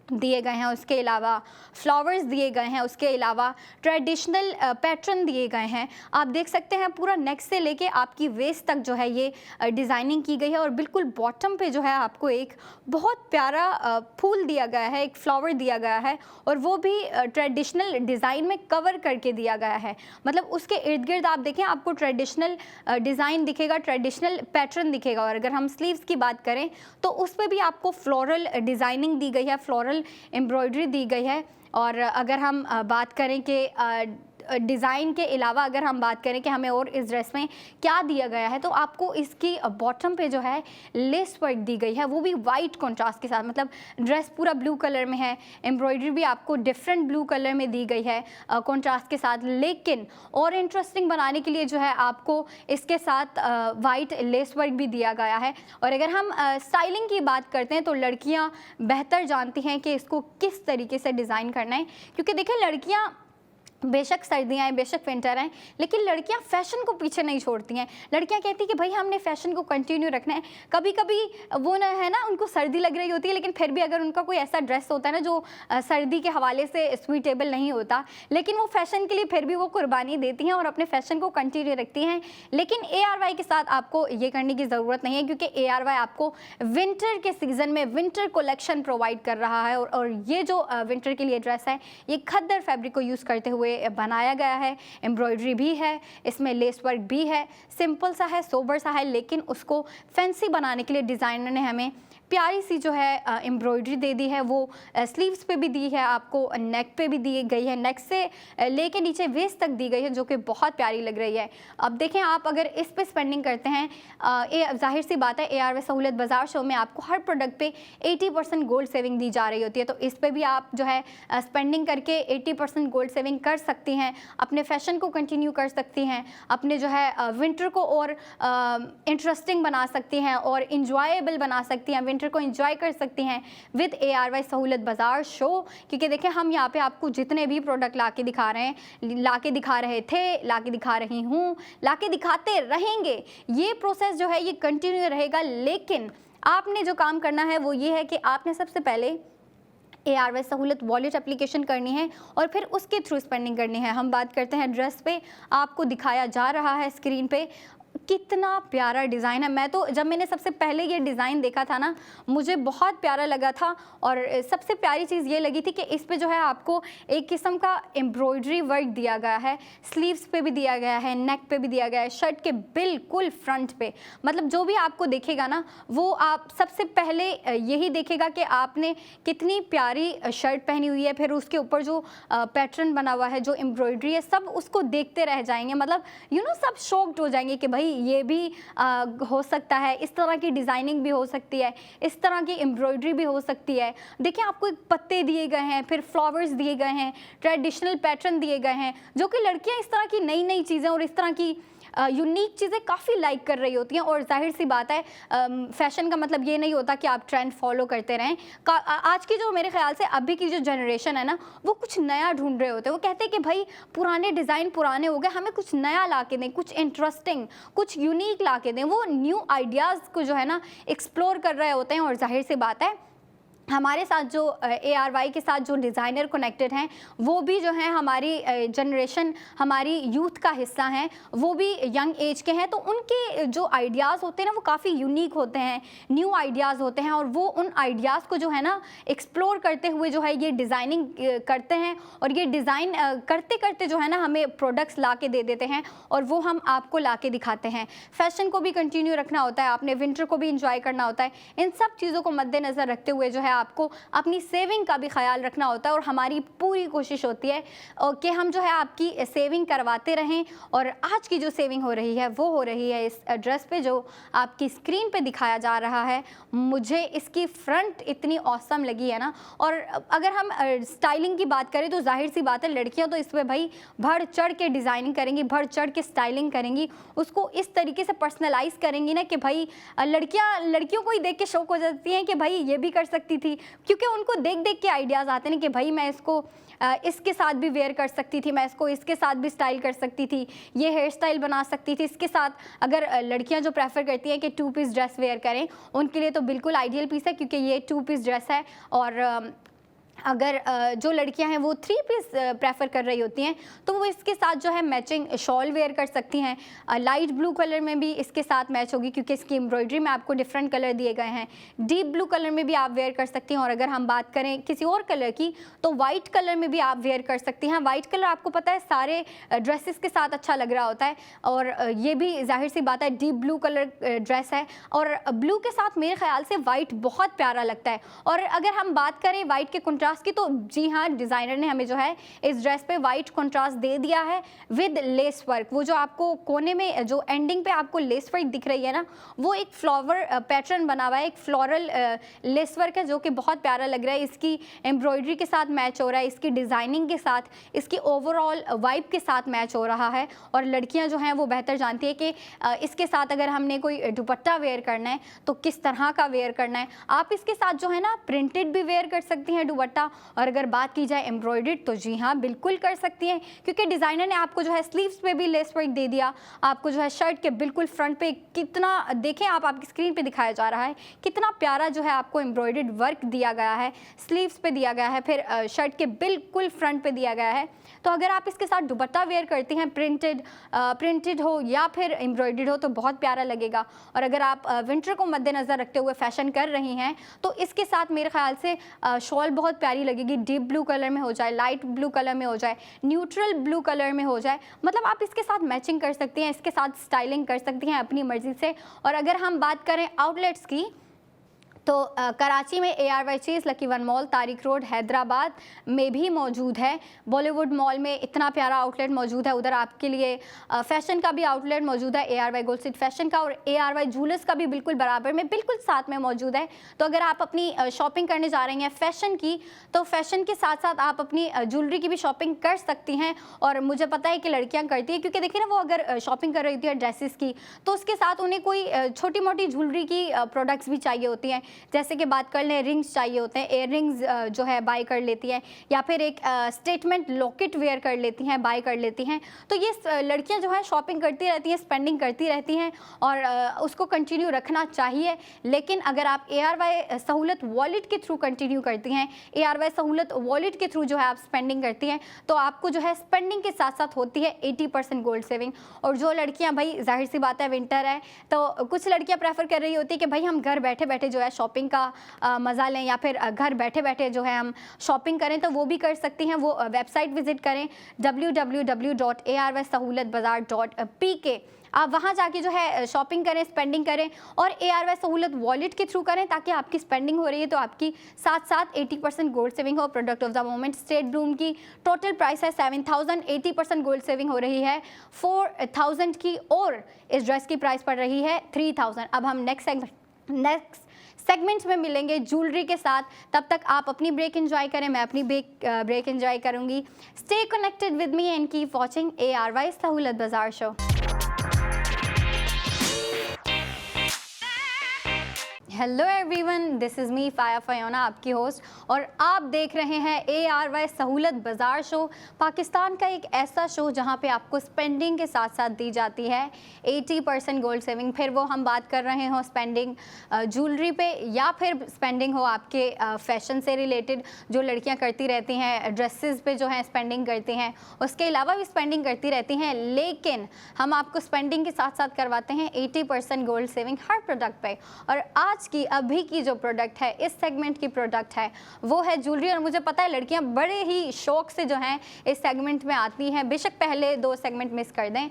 दिए गए हैं, उसके अलावा फ्लावर्स दिए गए हैं, उसके अलावा ट्रेडिशनल पैटर्न दिए गए हैं। आप देख सकते हैं पूरा नेक से लेके आपकी वेस्ट तक जो है ये डिज़ाइनिंग की गई है। और बिल्कुल बॉटम पे जो है आपको एक बहुत प्यारा फूल दिया गया है, एक फ्लावर दिया गया है, और वो भी ट्रेडिशनल डिज़ाइन में कवर करके दिया गया है। मतलब उसके इर्द गिर्द आप देखें आपको ट्रेडिशनल डिज़ाइन दिखेगा, ट्रेडिशनल पैटर्न दिखेगा। और अगर हम स्लीव्स की बात करें तो उस पर भी आपको फ्लोरल डिज़ाइनिंग दी गई है, फ्लोरल एम्ब्रॉयडरी दी गई है। और अगर हम बात करें कि डिज़ाइन के अलावा अगर हम बात करें कि हमें और इस ड्रेस में क्या दिया गया है, तो आपको इसकी बॉटम पे जो है लेस वर्क दी गई है, वो भी वाइट कॉन्ट्रास्ट के साथ। मतलब ड्रेस पूरा ब्लू कलर में है, एम्ब्रॉयडरी भी आपको डिफरेंट ब्लू कलर में दी गई है कॉन्ट्रास्ट के साथ। लेकिन और इंटरेस्टिंग बनाने के लिए जो है आपको इसके साथ वाइट लेस वर्क भी दिया गया है। और अगर हम स्टाइलिंग की बात करते हैं तो लड़कियाँ बेहतर जानती हैं कि इसको किस तरीके से डिज़ाइन करना है। क्योंकि देखें लड़कियाँ बेशक सर्दियाँ हैं, बेशक विंटर हैं, लेकिन लड़कियां फ़ैशन को पीछे नहीं छोड़ती हैं। लड़कियां कहती हैं कि भाई हमने फ़ैशन को कंटिन्यू रखना है। कभी कभी वो ना है ना, उनको सर्दी लग रही होती है, लेकिन फिर भी अगर उनका कोई ऐसा ड्रेस होता है ना जो सर्दी के हवाले से सूटेबल नहीं होता, लेकिन वो फ़ैशन के लिए फिर भी वो कुर्बानी देती हैं और अपने फ़ैशन को कंटिन्यू रखती हैं। लेकिन ARY के साथ आपको ये करने की ज़रूरत नहीं है, क्योंकि ARY आपको विंटर के सीज़न में विंटर कलेक्शन प्रोवाइड कर रहा है। और ये जो विंटर के लिए ड्रेस है ये खद्दर फैब्रिक को यूज़ करते हुए बनाया गया है। एम्ब्रॉयडरी भी है, इसमें लेस वर्क भी है, सिंपल सा है, सोबर सा है, लेकिन उसको फैंसी बनाने के लिए डिज़ाइनर ने हमें प्यारी सी जो है एम्ब्रॉयडरी दे दी है। वो स्लीव्स पे भी दी है, आपको नेक पे भी दी गई है, नेक से लेके नीचे वेस्ट तक दी गई है, जो कि बहुत प्यारी लग रही है। अब देखें आप अगर इस पे स्पेंडिंग करते हैं, जाहिर सी बात है ARY सहूलत बाज़ार शो में आपको हर प्रोडक्ट पे 80% गोल्ड सेविंग दी जा रही होती है। तो इस पे भी आप जो है स्पेंडिंग करके 80% गोल्ड सेविंग कर सकती हैं, अपने फैशन को कंटिन्यू कर सकती हैं, अपने जो है विंटर को और इंटरेस्टिंग बना सकती हैं और इंजॉयबल बना सकती हैं, विंटर को एंजॉय कर सकती हैं विद ARY सहूलत बाज़ार शो। क्योंकि देखें हम यहाँ पे आपको जितने भी प्रोडक्ट ला के दिखा रहे हैं, ला के दिखा रहे थे, ला के दिखा रही हूँ, ला के दिखाते रहेंगे। ये प्रोसेस जो है ये कंटिन्यू रहेगा। लेकिन आपने जो काम करना है वो ये है कि आपने सबसे पहले ARY सहूलत वॉलेट एप्लीकेशन करनी है और फिर उसके थ्रू स्पेंडिंग करनी है। हम बात करते हैं ड्रेस पे, आपको दिखाया जा रहा है स्क्रीन पे कितना प्यारा डिज़ाइन है। मैं तो जब मैंने सबसे पहले ये डिज़ाइन देखा था ना, मुझे बहुत प्यारा लगा था। और सबसे प्यारी चीज़ ये लगी थी कि इस पे जो है आपको एक किस्म का एम्ब्रॉयडरी वर्क दिया गया है, स्लीव्स पे भी दिया गया है, नेक पे भी दिया गया है, शर्ट के बिल्कुल फ्रंट पे। मतलब जो भी आपको देखेगा ना, वो आप सबसे पहले यही देखेगा कि आपने कितनी प्यारी शर्ट पहनी हुई है, फिर उसके ऊपर जो पैटर्न बना हुआ है, जो एम्ब्रॉयडरी है, सब उसको देखते रह जाएंगे। मतलब सब शॉक्ड हो जाएंगे कि भाई ये भी हो सकता है, इस तरह की डिज़ाइनिंग भी हो सकती है, इस तरह की एम्ब्रॉयडरी भी हो सकती है। देखिए आपको एक पत्ते दिए गए हैं, फिर फ्लावर्स दिए गए हैं, ट्रेडिशनल पैटर्न दिए गए हैं, जो कि लड़कियां इस तरह की नई नई चीज़ें और इस तरह की यूनिक चीज़ें काफ़ी लाइक कर रही होती हैं। और जाहिर सी बात है, फैशन का मतलब ये नहीं होता कि आप ट्रेंड फॉलो करते रहें। आज की जो मेरे ख्याल से अभी की जो जनरेशन है ना, वो कुछ नया ढूंढ रहे होते हैं। वो कहते हैं कि भाई पुराने डिज़ाइन पुराने हो गए, हमें कुछ नया ला के दें, कुछ इंटरेस्टिंग, कुछ यूनिक ला के दें। वो न्यू आइडियाज़ को जो है ना एक्सप्लोर कर रहे होते हैं। और जाहिर सी बात है, हमारे साथ जो ARY के साथ जो डिज़ाइनर कनेक्टेड हैं, वो भी जो हैं हमारी जनरेशन, हमारी यूथ का हिस्सा हैं, वो भी यंग एज के हैं। तो उनके जो आइडियाज़ होते हैं ना, वो काफ़ी यूनिक होते हैं, न्यू आइडियाज़ होते हैं। और वो उन आइडियाज़ को जो है ना एक्सप्लोर करते हुए जो है ये डिज़ाइनिंग करते हैं। और ये डिज़ाइन करते करते जो है ना हमें प्रोडक्ट्स ला के दे देते हैं, और वो हम आपको ला के दिखाते हैं। फैशन को भी कंटिन्यू रखना होता है, आपने विंटर को भी इंजॉय करना होता है। इन सब चीज़ों को मद्देनज़र रखते हुए जो है आपको अपनी सेविंग का भी ख्याल रखना होता है। और हमारी पूरी कोशिश होती है कि हम जो है आपकी सेविंग करवाते रहें। और आज की जो सेविंग हो रही है वो हो रही है इस ड्रेस पे जो आपकी स्क्रीन पे दिखाया जा रहा है। मुझे इसकी फ्रंट इतनी औसम लगी है ना। और अगर हम स्टाइलिंग की बात करें तो जाहिर सी बात है, लड़कियां तो इस पर भाई बढ़ चढ़ के डिज़ाइनिंग करेंगी, बढ़ चढ़ के स्टाइलिंग करेंगी, उसको इस तरीके से पर्सनलाइज करेंगी ना कि भाई लड़कियों को ही देख के शौक हो जाती हैं कि भाई ये भी कर सकती थी। क्योंकि उनको देख देख के आइडियाज़ आते हैं कि भाई मैं इसको इसके साथ भी वेयर कर सकती थी, मैं इसको इसके साथ भी स्टाइल कर सकती थी, ये हेयर स्टाइल बना सकती थी इसके साथ। अगर लड़कियां जो प्रेफर करती हैं कि 2 पीस ड्रेस वेयर करें, उनके लिए तो बिल्कुल आइडियल पीस है, क्योंकि ये 2 पीस ड्रेस है। और अगर जो लड़कियां हैं वो 3 पीस प्रेफर कर रही होती हैं, तो वो इसके साथ जो है मैचिंग शॉल वेयर कर सकती हैं। लाइट ब्लू कलर में भी इसके साथ मैच होगी, क्योंकि इसकी एम्ब्रॉयडरी में आपको डिफरेंट कलर दिए गए हैं। डीप ब्लू कलर में भी आप वेयर कर सकती हैं। और अगर हम बात करें किसी और कलर की, तो वाइट कलर में भी आप वेयर कर सकती हैं। वाइट कलर आपको पता है सारे ड्रेसेस के साथ अच्छा लग रहा होता है। और ये भी जाहिर सी बात है डीप ब्लू कलर ड्रेस है, और ब्लू के साथ मेरे ख्याल से वाइट बहुत प्यारा लगता है। और अगर हम बात करें वाइट के कंट्रास्ट की, तो जी हाँ, डिज़ाइनर ने हमें जो है इस ड्रेस पे वाइट कंट्रास्ट दे दिया है विद लेस वर्क। वो जो आपको कोने में जो एंडिंग पे आपको लेस वर्क दिख रही है ना, वो एक फ्लावर पैटर्न बना हुआ है, एक फ्लोरल लेस वर्क है, जो कि बहुत प्यारा लग रहा है। इसकी एम्ब्रॉयडरी के साथ मैच हो रहा है, इसकी डिज़ाइनिंग के साथ, इसकी ओवरऑल वाइब के साथ मैच हो रहा है। और लड़कियां जो हैं वो बेहतर जानती है कि इसके साथ अगर हमने कोई दुपट्टा वेयर करना है तो किस तरह का वेयर करना है। आप इसके साथ जो है ना प्रिंटेड भी वेयर कर सकती हैं दुपट्टा। और अगर बात की जाए एम्ब्रॉयडर्ड, तो जी हाँ बिल्कुल कर सकती हैं, क्योंकि डिज़ाइनर ने आपको जो है स्लीव्स पे भी लेस वर्क दे दिया। आपको जो है शर्ट के बिल्कुल फ्रंट पे कितना, देखें आप, आपकी स्क्रीन पे दिखाया जा रहा है कितना प्यारा जो है आपको एम्ब्रॉयडर्ड वर्क दिया गया है, स्लीव्स पे दिया गया है, फिर शर्ट के बिल्कुल फ्रंट पे दिया गया है। तो अगर आप इसके साथ दुपट्टा वेयर करती हैं, प्रिंटेड हो या फिर एम्ब्रॉयडर्ड हो, तो बहुत प्यारा लगेगा। और अगर आप विंटर को मद्देनज़र रखते हुए फैशन कर रही हैं, तो इसके साथ मेरे ख्याल से शॉल बहुत प्यारी लगेगी। डीप ब्लू कलर में हो जाए, लाइट ब्लू कलर में हो जाए, न्यूट्रल ब्लू कलर में हो जाए, मतलब आप इसके साथ मैचिंग कर सकती हैं, इसके साथ स्टाइलिंग कर सकती हैं अपनी मर्ज़ी से। और अगर हम बात करें आउटलेट्स की, तो कराची में ARY चीज़, lucky one mall, Tariq road, Hyderabad में भी मौजूद है। बॉलीवुड मॉल में इतना प्यारा आउटलेट मौजूद है, उधर आपके लिए फैशन का भी आउटलेट मौजूद है, ARY गोल्ड स्ट्रीट फैशन का, और ARY जूलर्स का भी बिल्कुल बराबर में, बिल्कुल साथ में मौजूद है। तो अगर आप अपनी शॉपिंग करने जा रही हैं फैशन की, तो फैशन के साथ साथ आप अपनी ज्वेलरी की भी शॉपिंग कर सकती हैं। और मुझे पता है कि लड़कियाँ करती हैं, क्योंकि देखिए ना, वो अगर शॉपिंग कर रही होती है ड्रेसेस की, तो उसके साथ उन्हें कोई छोटी मोटी ज्वेलरी की प्रोडक्ट्स भी चाहिए होती हैं, जैसे कि बात कर लें रिंग्स चाहिए होते हैं, एयर रिंग्स जो है बाय कर लेती हैं, या फिर एक स्टेटमेंट लॉकेट वेयर कर लेती हैं, बाय कर लेती हैं। तो ये लड़कियां जो है शॉपिंग करती रहती हैं, स्पेंडिंग करती रहती हैं और उसको कंटिन्यू रखना चाहिए। लेकिन अगर आप ARY सहूलत वॉलेट के थ्रू कंटिन्यू करती हैं, ARY सहूलत वॉलेट के थ्रू जो है आप स्पेंडिंग करती हैं, तो आपको जो है स्पेंडिंग के साथ साथ होती है 80% गोल्ड सेविंग। और जो लड़कियां, भाई जाहिर सी बात है विंटर है, तो कुछ लड़कियां प्रेफर कर रही होती है कि भाई हम घर बैठे बैठे जो है शॉपिंग का मज़ा लें, या फिर घर बैठे बैठे जो है हम शॉपिंग करें, तो वो भी कर सकती हैं। वो वेबसाइट विजिट करें www.arysahulatbazaar.pk। आप वहाँ जाके जो है शॉपिंग करें, स्पेंडिंग करें और ARY सहूलत वॉलेट के थ्रू करें, ताकि आपकी स्पेंडिंग हो रही है तो आपकी साथ साथ 80% गोल्ड सेविंग हो। Product of the moment state Bloom की टोटल प्राइस है 7000, 80% गोल्ड सेविंग हो रही है 4000 की, और इस ड्रेस की प्राइस पड़ रही है 3000। अब हम नेक्स्ट सेगमेंट्स में मिलेंगे ज्वेलरी के साथ। तब तक आप अपनी ब्रेक एंजॉय करें, मैं अपनी ब्रेक एंजॉय करूंगी। Stay connected with me and keep watching ARY Sahulat Bazaar show. Hello everyone, this is me फाया फयोना, आपकी होस्ट, और आप देख रहे हैं ARY सहूलत बाज़ार शो, पाकिस्तान का एक ऐसा शो जहां पे आपको स्पेंडिंग के साथ साथ दी जाती है 80% गोल्ड सेविंग। फिर वो हम बात कर रहे हो स्पेंडिंग ज्वेलरी पे, या फिर स्पेंडिंग हो आपके फैशन से रिलेटेड, जो लड़कियां करती रहती हैं, ड्रेसेस पे जो है स्पेंडिंग करती हैं, उसके अलावा भी स्पेंडिंग करती रहती हैं। लेकिन हम आपको स्पेंडिंग के साथ साथ करवाते हैं 80% गोल्ड सेविंग हर प्रोडक्ट पे। और आज की अभी की जो प्रोडक्ट है, इस सेगमेंट की प्रोडक्ट है, वो है ज्वेलरी। और मुझे पता है लड़कियां बड़े ही शौक से जो हैं इस सेगमेंट में आती हैं, बेशक पहले 2 सेगमेंट मिस कर दें,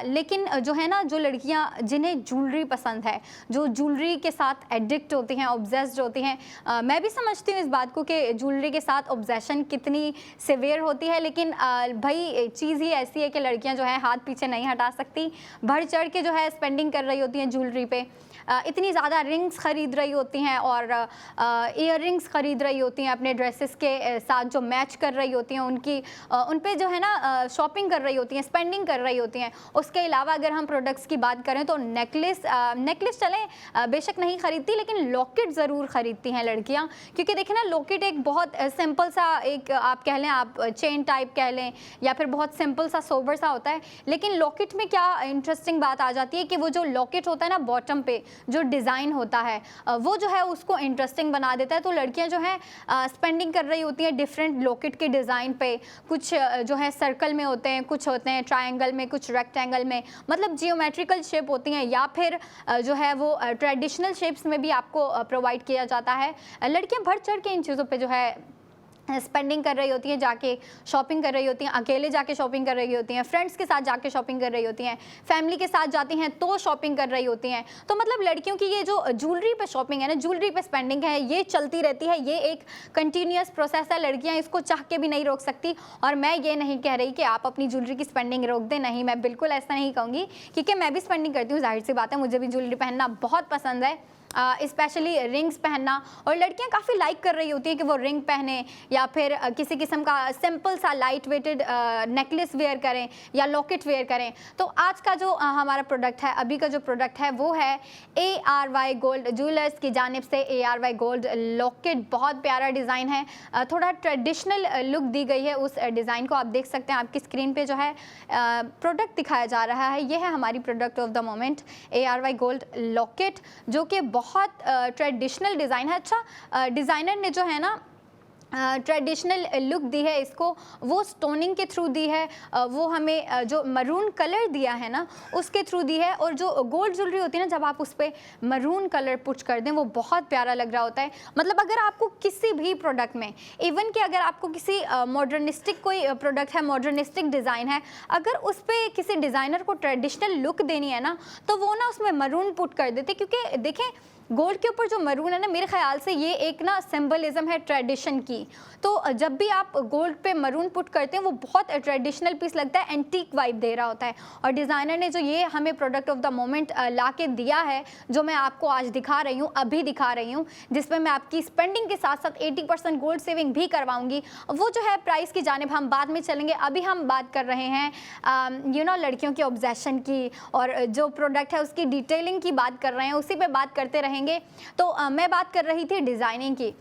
लेकिन जो है ना, जो लड़कियां जिन्हें ज्वेलरी पसंद है, जो ज्वेलरी के साथ एडिक्ट होती हैं, ऑब्सेस्ड होती हैं, मैं भी समझती हूँ इस बात को कि ज्वेलरी के साथ ऑब्सेशन कितनी सिवियर होती है। लेकिन भाई चीज़ ही ऐसी है कि लड़कियां जो है हाथ पीछे नहीं हटा सकती, बढ़ चढ़ के जो है स्पेंडिंग कर रही होती हैं ज्वेलरी पे। इतनी ज़्यादा रिंग्स ख़रीद रही होती हैं और ईयर रिंग्स ख़रीद रही होती हैं, अपने ड्रेसेस के साथ जो मैच कर रही होती हैं, उन पे जो है ना शॉपिंग कर रही होती हैं, स्पेंडिंग कर रही होती हैं। उसके अलावा अगर हम प्रोडक्ट्स की बात करें तो नेकलेस चलें बेशक नहीं ख़रीदती, लेकिन लॉकेट ज़रूर ख़रीदती हैं लड़कियाँ, क्योंकि देखें ना, लॉकेट एक बहुत सिंपल सा, एक आप कह लें, आप चेन टाइप कह लें, या फिर बहुत सिंपल सा सोबर सा होता है। लेकिन लॉकेट में क्या इंटरेस्टिंग बात आ जाती है कि वो जो लॉकेट होता है ना, बॉटम पे जो डिज़ाइन होता है, वो जो है उसको इंटरेस्टिंग बना देता है। तो लड़कियां जो हैं स्पेंडिंग कर रही होती हैं डिफरेंट लॉकेट के डिज़ाइन पे। कुछ जो है सर्कल में होते हैं, कुछ होते हैं ट्रायंगल में, कुछ रेक्टेंगल में, मतलब जियोमेट्रिकल शेप होती हैं, या फिर जो है वो ट्रेडिशनल शेप्स में भी आपको प्रोवाइड किया जाता है। लड़कियां बढ़ चढ़ के इन चीज़ों पे जो है स्पेंडिंग कर रही होती हैं, जाके शॉपिंग कर रही होती हैं, अकेले जाके शॉपिंग कर रही होती हैं, फ्रेंड्स के साथ जाके शॉपिंग कर रही होती हैं, फैमिली के साथ जाती हैं तो शॉपिंग कर रही होती हैं। तो मतलब लड़कियों की ये जो ज्वेलरी पे शॉपिंग है ना, ज्वेलरी पे स्पेंडिंग है, ये चलती रहती है। ये एक कंटिन्यूस प्रोसेस है, लड़कियां इसको चाह के भी नहीं रोक सकती। और मैं ये नहीं कह रही कि आप अपनी ज्वेलरी की स्पेंडिंग रोक दें, नहीं, मैं बिल्कुल ऐसा नहीं कहूँगी, क्योंकि मैं भी स्पेंडिंग करती हूँ, जाहिर सी बात है, मुझे भी ज्वेलरी पहनना बहुत पसंद है, स्पेशली रिंग्स पहनना। और लड़कियां काफ़ी लाइक कर रही होती हैं कि वो रिंग पहने, या फिर किसी किस्म का सिंपल सा लाइट वेटेड नेकलेस वेयर करें या लॉकेट वेयर करें। तो आज का जो हमारा प्रोडक्ट है, अभी का जो प्रोडक्ट है, वो है ARY गोल्ड ज्वेलर्स की जानिब से ARY गोल्ड लॉकेट। बहुत प्यारा डिज़ाइन है, थोड़ा ट्रेडिशनल लुक दी गई है उस डिज़ाइन को। आप देख सकते हैं, आपकी स्क्रीन पे जो है प्रोडक्ट दिखाया जा रहा है, ये है हमारी product of the moment ARY gold locket, जो कि बहुत ट्रेडिशनल डिज़ाइन है। अच्छा, डिज़ाइनर ने जो है ना ट्रेडिशनल लुक दी है इसको, वो स्टोनिंग के थ्रू दी है, वो हमें जो मरून कलर दिया है ना उसके थ्रू दी है। और जो गोल्ड ज्वेलरी होती है ना, जब आप उस पर मरून कलर पुट कर दें, वो बहुत प्यारा लग रहा होता है। मतलब अगर आपको किसी भी प्रोडक्ट में, इवन कि अगर आपको किसी मॉडर्निस्टिक कोई प्रोडक्ट है, मॉडर्निस्टिक डिज़ाइन है, अगर उस पर किसी डिज़ाइनर को ट्रेडिशनल लुक देनी है ना, तो वो ना उसमें मरून पुट कर देते, क्योंकि देखें गोल्ड के ऊपर जो मरून है ना, मेरे ख्याल से ये एक ना सिंबलिज्म है ट्रेडिशन की। तो जब भी आप गोल्ड पे मरून पुट करते हैं, वो बहुत ट्रेडिशनल पीस लगता है, एंटीक वाइब दे रहा होता है। और डिज़ाइनर ने जो ये हमें प्रोडक्ट ऑफ द मोमेंट ला के दिया है, जो मैं आपको आज दिखा रही हूँ, अभी दिखा रही हूँ, जिसमें मैं आपकी स्पेंडिंग के साथ साथ 80% गोल्ड सेविंग भी करवाऊँगी, वो जो है प्राइस की जानिब हम बाद में चलेंगे। अभी हम बात कर रहे हैं लड़कियों के ऑब्सेशन की, और जो प्रोडक्ट है उसकी डिटेलिंग की बात कर रहे हैं, उसी पर बात करते रहेंगे। रहेंगे। तो मैं बात कर रही थी डिज़ाइनिंग की।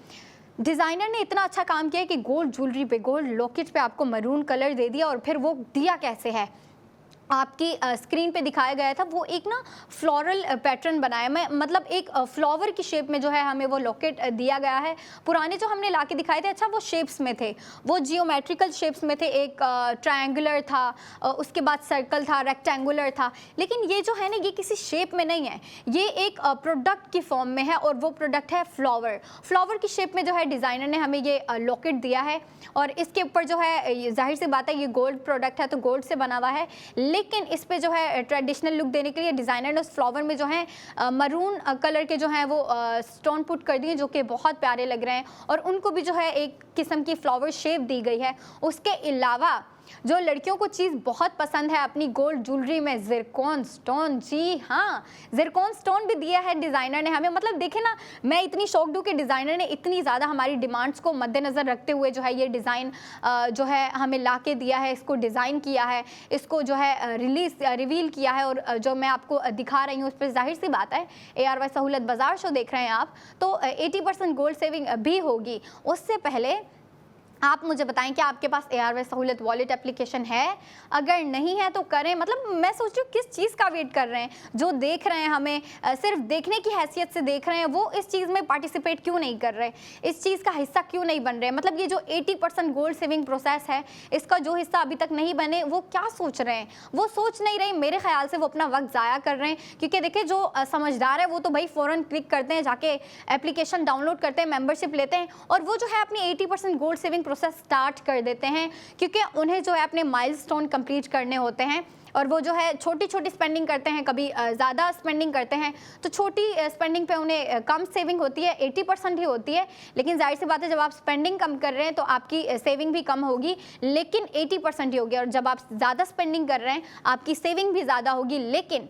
डिज़ाइनर ने इतना अच्छा काम किया कि गोल्ड ज्वेलरी पे, गोल्ड लॉकेट पे आपको मरून कलर दे दिया। और फिर वो दिया कैसे है, आपकी स्क्रीन पे दिखाया गया था, वो एक ना फ्लोरल पैटर्न बनाया, मैं मतलब एक फ्लावर की शेप में जो है हमें वो लॉकेट दिया गया है। पुराने जो हमने लाके दिखाए थे, अच्छा वो शेप्स में थे, वो जियोमेट्रिकल शेप्स में थे। एक ट्रायंगुलर था, उसके बाद सर्कल था, रेक्टेंगुलर था। लेकिन ये जो है ना, ये किसी शेप में नहीं है, ये एक प्रोडक्ट की फॉर्म में है, और वो प्रोडक्ट है फ्लावर। फ्लावर की शेप में जो है डिज़ाइनर ने हमें ये लॉकेट दिया है। और इसके ऊपर जो है, जाहिर सी बात है, ये गोल्ड प्रोडक्ट है तो गोल्ड से बना हुआ है। लेकिन इस पे जो है ट्रेडिशनल लुक देने के लिए डिज़ाइनर ने उस फ्लावर में जो है मरून कलर के जो हैं वो स्टोन पुट कर दिए, जो कि बहुत प्यारे लग रहे हैं। और उनको भी जो है एक किस्म की फ्लावर शेप दी गई है। उसके अलावा जो लड़कियों को चीज़ बहुत पसंद है अपनी गोल्ड ज्वेलरी में, ज़िरकॉन स्टोन। जी हाँ, ज़िरकॉन स्टोन भी दिया है डिज़ाइनर ने हमें। मतलब देखें ना, मैं इतनी शॉक्ड हूँ कि डिज़ाइनर ने इतनी ज़्यादा हमारी डिमांड्स को मद्देनज़र रखते हुए जो है ये डिज़ाइन जो है हमें ला के दिया है, इसको डिज़ाइन किया है, इसको जो है रिवील किया है। और जो मैं आपको दिखा रही हूँ उस पर जाहिर सी बात है, ARY सहूलत बाज़ार शो देख रहे हैं आप, तो 80% गोल्ड सेविंग भी होगी। उससे पहले आप मुझे बताएं कि आपके पास ARY सहूलत वॉलेट एप्लीकेशन है? अगर नहीं है तो करें। मतलब मैं सोच रही हूँ किस चीज़ का वेट कर रहे हैं? जो देख रहे हैं हमें सिर्फ देखने की हैसियत से देख रहे हैं, वो इस चीज़ में पार्टिसिपेट क्यों नहीं कर रहे, इस चीज़ का हिस्सा क्यों नहीं बन रहे? मतलब ये जो 80% गोल्ड सेविंग प्रोसेस है, इसका जो हिस्सा अभी तक नहीं बने, वो क्या सोच रहे हैं? वो सोच नहीं रहे। मेरे ख्याल से वो अपना वक्त ज़ाया कर रहे हैं। क्योंकि देखिए, जो समझदार है वो तो भाई फ़ौरन क्लिक करते हैं, जाके एप्लीकेशन डाउनलोड करते हैं, मेंबरशिप लेते हैं, और वो जो है अपनी 80% गोल्ड सेविंग प्रोसेस स्टार्ट कर देते हैं। क्योंकि उन्हें जो है अपने माइलस्टोन कंप्लीट करने होते हैं। और वो जो है छोटी छोटी स्पेंडिंग करते हैं, कभी ज़्यादा स्पेंडिंग करते हैं। तो छोटी स्पेंडिंग पे उन्हें कम सेविंग होती है, 80% ही होती है। लेकिन जाहिर सी बात है, जब आप स्पेंडिंग कम कर रहे हैं तो आपकी सेविंग भी कम होगी, लेकिन 80% ही होगी। और जब आप ज़्यादा स्पेंडिंग कर रहे हैं, आपकी सेविंग भी ज़्यादा होगी, लेकिन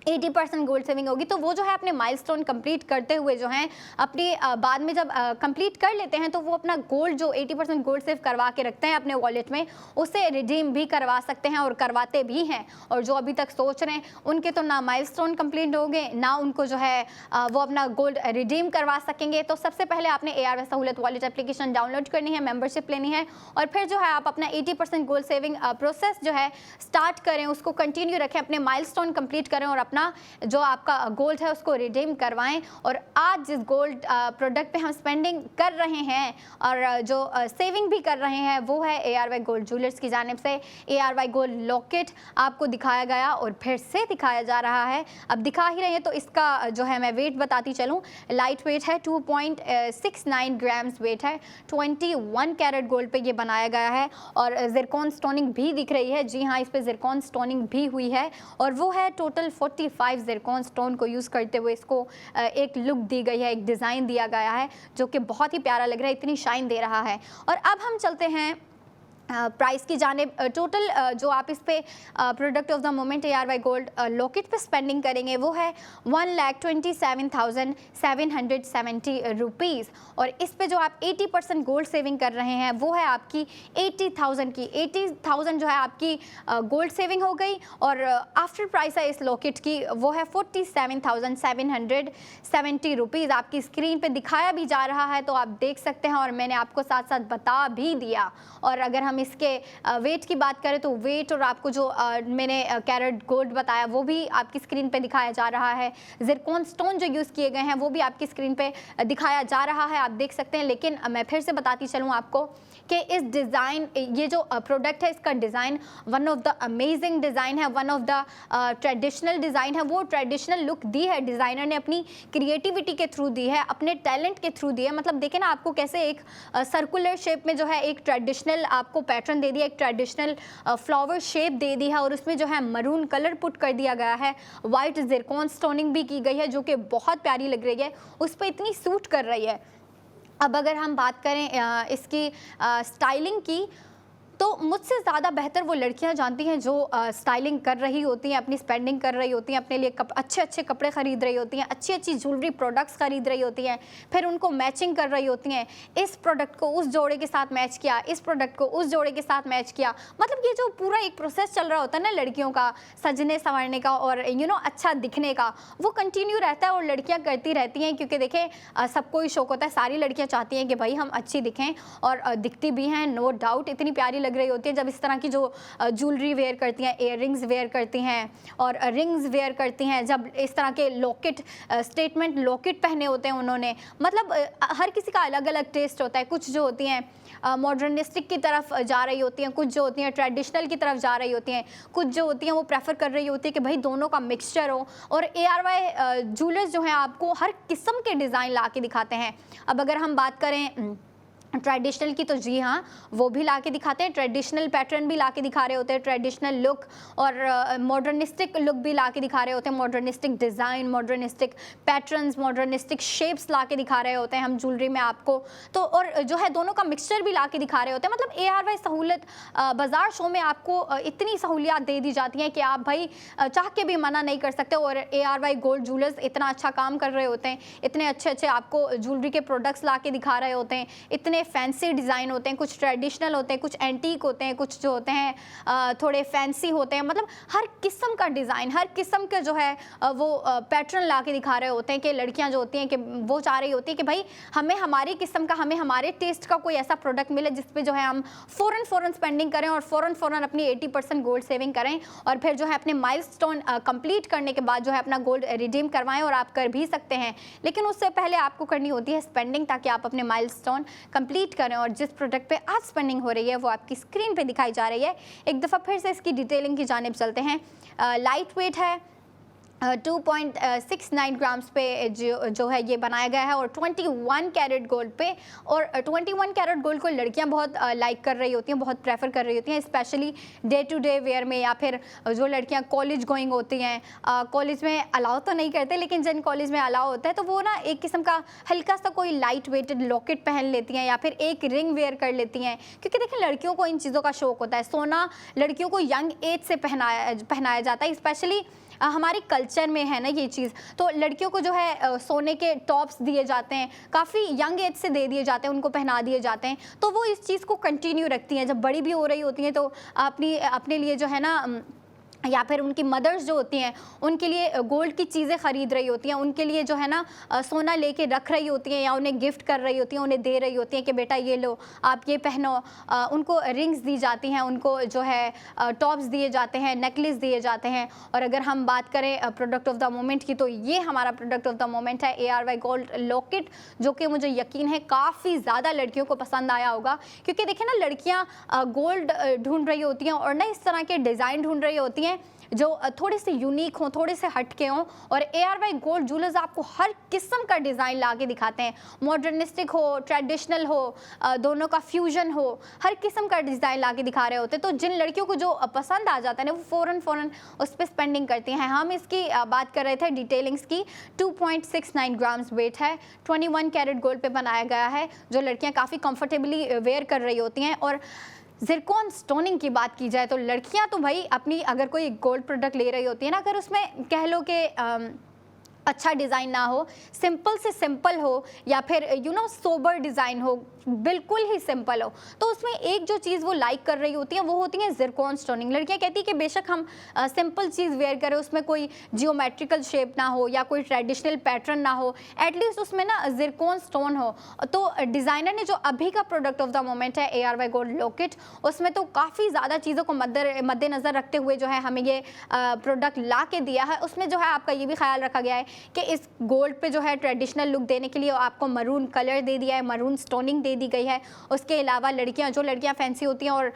80% गोल्ड सेविंग होगी। तो वो जो है अपने माइलस्टोन कंप्लीट करते हुए जो है अपनी बाद में जब कंप्लीट कर लेते हैं, तो वो अपना गोल्ड जो 80% गोल्ड सेव करवा के रखते हैं अपने वॉलेट में, उसे रिडीम भी करवा सकते हैं, और करवाते भी हैं। और जो अभी तक सोच रहे हैं, उनके तो ना माइलस्टोन कंप्लीट होंगे, ना उनको जो है वो अपना गोल्ड रिडीम करवा सकेंगे। तो सबसे पहले आपने ARY सहूलत वॉलेट एप्लीकेशन डाउनलोड करनी है, मेंबरशिप लेनी है, और फिर जो है आप अपना 80% गोल्ड सेविंग प्रोसेस जो है स्टार्ट करें, उसको कंटिन्यू रखें, अपने माइलस्टोन कंप्लीट करें, और अपना जो आपका गोल्ड है उसको रिडीम करवाएं। और आज जिस गोल्ड प्रोडक्ट पे हम स्पेंडिंग कर रहे हैं और जो सेविंग भी कर रहे हैं, वो है ARY गोल्ड ज्वेलर्स की जानिब से ARY गोल्ड लॉकेट आपको दिखाया गया और फिर से दिखाया जा रहा है। अब दिखा ही रहे हैं तो इसका जो है मैं वेट बताती चलूँ। लाइट वेट है, 2.69 ग्राम्स वेट है, 21 कैरेट गोल्ड पे ये बनाया गया है। और ज़िरकॉन स्टोनिंग भी दिख रही है। जी हाँ, इस पे ज़िरकॉन स्टोनिंग भी हुई है, और वो है टोटल 45 ज़िरकॉन स्टोन को यूज़ करते हुए इसको एक लुक दी गई है, एक डिज़ाइन दिया गया है, जो कि बहुत ही प्यारा लग रहा है, इतनी शाइन दे रहा है। और अब हम चलते हैं प्राइस की जानिब। टोटल जो आप इस पे product of the moment ARY gold locket पे स्पेंडिंग करेंगे, वो है 1,27,770 रुपीज़। और इस पे जो आप 80% गोल्ड सेविंग कर रहे हैं, वो है आपकी 80,000 की। 80,000 जो है आपकी गोल्ड सेविंग हो गई, और आफ्टर प्राइस है इस लॉकेट की, वो है 47,770 रुपीज़। आपकी स्क्रीन पे दिखाया भी जा रहा है, तो आप देख सकते हैं, और मैंने आपको साथ साथ बता भी दिया। और अगर हम इसके वेट की बात करें, तो वेट और आपको जो मैंने कैरेट गोल्ड बताया, वो भी आपकी स्क्रीन पे दिखाया जा रहा है। ज़िरकॉन स्टोन जो यूज़ किए गए हैं, वो भी आपकी स्क्रीन पे दिखाया जा रहा है, आप देख सकते हैं। लेकिन मैं फिर से बताती चलूँ आपको कि इस डिज़ाइन, ये जो प्रोडक्ट है, इसका design one of the amazing design है, one of the traditional design है। वो ट्रेडिशनल लुक दी है डिज़ाइनर ने, अपनी क्रिएटिविटी के थ्रू दी है, अपने टैलेंट के थ्रू दी है। मतलब देखें ना, आपको कैसे एक सर्कुलर शेप में जो है एक ट्रेडिशनल आपको पैटर्न दे दिया, एक ट्रेडिशनल फ्लावर शेप दे दी है, और उसमें जो है मरून कलर पुट कर दिया गया है। वाइट ज़िरकॉन स्टोनिंग भी की गई है, जो कि बहुत प्यारी लग रही है, उस पर इतनी सूट कर रही है। अब अगर हम बात करें इसकी स्टाइलिंग की, तो मुझसे ज़्यादा बेहतर वो लड़कियां जानती हैं जो स्टाइलिंग कर रही होती हैं, अपनी स्पेंडिंग कर रही होती हैं, अपने लिए अच्छे अच्छे कपड़े खरीद रही होती हैं, अच्छी अच्छी ज्वेलरी प्रोडक्ट्स खरीद रही होती हैं, फिर उनको मैचिंग कर रही होती हैं। इस प्रोडक्ट को उस जोड़े के साथ मैच किया, इस प्रोडक्ट को उस जोड़े के साथ मैच किया। मतलब ये जो पूरा एक प्रोसेस चल रहा होता है ना लड़कियों का सजने संवरने का और अच्छा दिखने का, वो कंटिन्यू रहता है और लड़कियाँ करती रहती हैं। क्योंकि देखें सबको ही शौक होता है, सारी लड़कियाँ चाहती हैं कि भाई हम अच्छी दिखें और दिखती भी हैं, नो डाउट इतनी प्यारी लग रही होती है जब इस तरह की जो ज्वेलरी वेयर करती हैं, इयर रिंग्स वेयर करती हैं और रिंग्स वेयर करती हैं, जब इस तरह के लॉकेट स्टेटमेंट लॉकेट पहने होते हैं उन्होंने। मतलब हर किसी का अलग अलग टेस्ट होता है। कुछ जो होती हैं मॉडर्निस्टिक की तरफ जा रही होती हैं, कुछ जो होती हैं ट्रेडिशनल की तरफ जा रही होती हैं, कुछ जो होती हैं वो प्रेफर कर रही होती है कि भाई दोनों का मिक्सचर हो। और ARY ज्वेलर्स जो हैं आपको हर किस्म के डिज़ाइन ला के दिखाते हैं। अब अगर हम बात करें ट्रेडिशनल की, तो जी हाँ वो भी ला के दिखाते हैं, ट्रेडिशनल पैटर्न भी ला के दिखा रहे होते हैं, ट्रेडिशनल लुक और मॉडर्निस्टिक लुक भी ला के दिखा रहे होते हैं, modernistic design, modernistic patterns, modernistic shapes ला के दिखा रहे होते हैं हम ज्वेलरी में आपको। तो और जो है दोनों का मिक्सचर भी ला के दिखा रहे होते हैं। मतलब ARY सहूलत बाज़ार शो में आपको इतनी सहूलियात दे दी जाती हैं कि आप भाई चाह के भी मना नहीं कर सकते। और ARY गोल्ड ज्वेलर्स इतना अच्छा काम कर रहे होते हैं, इतने अच्छे अच्छे आपको ज्वेलरी के प्रोडक्ट्स ला के दिखा रहे होते हैं, इतने फैंसी डिज़ाइन होते हैं, कुछ ट्रेडिशनल होते हैं, कुछ एंटीक होते हैं, कुछ जो होते हैं थोड़े फैंसी होते हैं। मतलब हर किस्म का डिज़ाइन, हर किस्म का जो है वो पैटर्न ला के दिखा रहे होते हैं कि लड़कियां जो होती हैं कि वो चाह रही होती है कि भाई हमें हमारी किस्म का, हमें हमारे टेस्ट का कोई ऐसा प्रोडक्ट मिले जिस पे जो है हम फ़ौरन स्पेंडिंग करें और फ़ौरन अपनी 80% गोल्ड सेविंग करें और फिर जो है अपने माइलस्टोन कंप्लीट करने के बाद जो है अपना गोल्ड रिडीम करवाएं। और आप कर भी सकते हैं, लेकिन उससे पहले आपको करनी होती है स्पेंडिंग, ताकि आप अपने माइलस्टोन कंप्लीट करें। और जिस प्रोडक्ट पे आज स्पेंडिंग हो रही है वो आपकी स्क्रीन पे दिखाई जा रही है। एक दफ़ा फिर से इसकी डिटेलिंग की जानिब चलते हैं। लाइट वेट है, 2.69 ग्राम्स पे जो है ये बनाया गया है और 21 कैरेट गोल्ड पे। और 21 कैरेट गोल्ड को लड़कियां बहुत लाइक कर रही होती हैं, बहुत प्रेफर कर रही होती हैं, specially day to day wear में, या फिर जो लड़कियां कॉलेज गोइंग होती हैं। कॉलेज में अलाउ तो नहीं करते, लेकिन जिन कॉलेज में अलाउ होता है तो वो ना एक किस्म का हल्का सा कोई लाइट वेटेड लॉकेट पहन लेती हैं या फिर एक रिंग वेयर कर लेती हैं। क्योंकि देखिए लड़कियों को इन चीज़ों का शौक होता है। सोना लड़कियों को यंग एज से पहनाया जाता है, स्पेशली हमारी कल्चर में है ना ये चीज़। तो लड़कियों को जो है सोने के टॉप्स दिए जाते हैं, काफ़ी यंग एज से दे दिए जाते हैं, उनको पहना दिए जाते हैं। तो वो इस चीज़ को कंटिन्यू रखती हैं, जब बड़ी भी हो रही होती हैं तो अपने लिए जो है ना या फिर उनकी मदर्स जो होती हैं उनके लिए गोल्ड की चीज़ें ख़रीद रही होती हैं, उनके लिए जो है ना सोना लेके रख रही होती हैं या उन्हें गिफ्ट कर रही होती हैं, उन्हें दे रही होती हैं कि बेटा ये लो आप ये पहनो। उनको रिंग्स दी जाती हैं, उनको जो है टॉप्स दिए जाते हैं, नेकलेस दिए जाते हैं। और अगर हम बात करें प्रोडक्ट ऑफ द मोमेंट की, तो ये हमारा प्रोडक्ट ऑफ द मोमेंट है ARY गोल्ड लॉकेट, जो कि मुझे यकीन है काफ़ी ज़्यादा लड़कियों को पसंद आया होगा। क्योंकि देखिए ना लड़कियाँ गोल्ड ढूंढ रही होती हैं और ना इस तरह के डिज़ाइन ढूंढ रही होती हैं जो थोड़े से यूनिक हों, थोड़े से हटके हों। और ARY गोल्ड ज्वेलर्स आपको हर किस्म का डिज़ाइन ला के दिखाते हैं, मॉडर्निस्टिक हो, ट्रेडिशनल हो, दोनों का फ्यूजन हो, हर किस्म का डिज़ाइन ला के दिखा रहे होते हैं। तो जिन लड़कियों को जो पसंद आ जाता है ना वो फ़ौरन उस पर स्पेंडिंग करती हैं। हम इसकी बात कर रहे थे डिटेलिंग्स की। 2.69 ग्राम्स वेट है, 21 कैरेट गोल्ड पे बनाया गया है, जो लड़कियाँ काफ़ी कंफर्टेबली वेयर कर रही होती हैं। और ज़िरकॉन स्टोनिंग की बात की जाए तो लड़कियां तो भाई अपनी अगर कोई गोल्ड प्रोडक्ट ले रही होती है ना, अगर उसमें कह लो कि अच्छा डिज़ाइन ना हो, सिंपल से सिंपल हो, या फिर सोबर डिज़ाइन हो, बिल्कुल ही सिंपल हो, तो उसमें एक जो चीज़ वो लाइक कर रही होती है वो होती है ज़िरकॉन स्टोनिंग। लड़कियां कहती है कि बेशक हम सिंपल चीज़ वेयर करें, उसमें कोई जियोमेट्रिकल शेप ना हो या कोई ट्रेडिशनल पैटर्न ना हो, एटलीस्ट उसमें ना ज़िरकॉन स्टोन हो। तो डिज़ाइनर ने जो अभी का प्रोडक्ट ऑफ द मोमेंट है ARY गोल्ड लॉकेट, उसमें तो काफ़ी ज़्यादा चीज़ों को मद्देनज़र रखते हुए जो है हमें ये प्रोडक्ट ला के दिया है। उसमें जो है आपका ये भी ख्याल रखा गया है कि इस गोल्ड पे जो है ट्रेडिशनल लुक देने के लिए आपको मरून कलर दे दिया है, मरून स्टोनिंग दे दी गई है। उसके अलावा जो लड़कियां फैंसी होती हैं और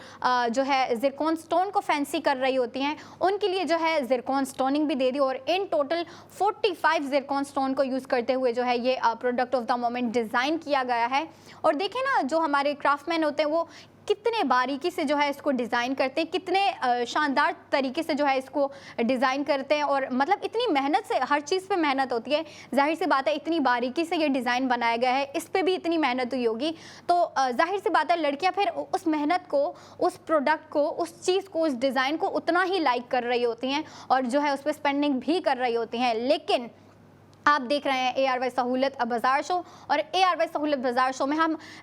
जो है ज़िरकॉन स्टोन को फैंसी कर रही होती हैं, उनके लिए जो है ज़िरकॉन स्टोनिंग भी दे दी। और इन टोटल 45 ज़िरकॉन स्टोन को यूज़ करते हुए जो है ये product of the moment design किया गया है। और देखें ना जो हमारे क्राफ्टमैन होते हैं वो कितने बारीकी से जो है इसको डिज़ाइन करते हैं, कितने शानदार तरीके से जो है इसको डिज़ाइन करते हैं, और मतलब इतनी मेहनत से, हर चीज़ पे मेहनत होती है, जाहिर सी बात है इतनी बारीकी से ये डिज़ाइन बनाया गया है, इस पे भी इतनी मेहनत हुई होगी, तो जाहिर सी बात है लड़कियां फिर उस मेहनत को, उस प्रोडक्ट को, उस चीज़ को, उस डिज़ाइन को उतना ही लाइक कर रही होती हैं और जो है उस पर स्पेंडिंग भी कर रही होती हैं। लेकिन आप देख रहे हैं ARY सहूलत बाज़ार शो, और ARY सहूलत बाज़ार शो में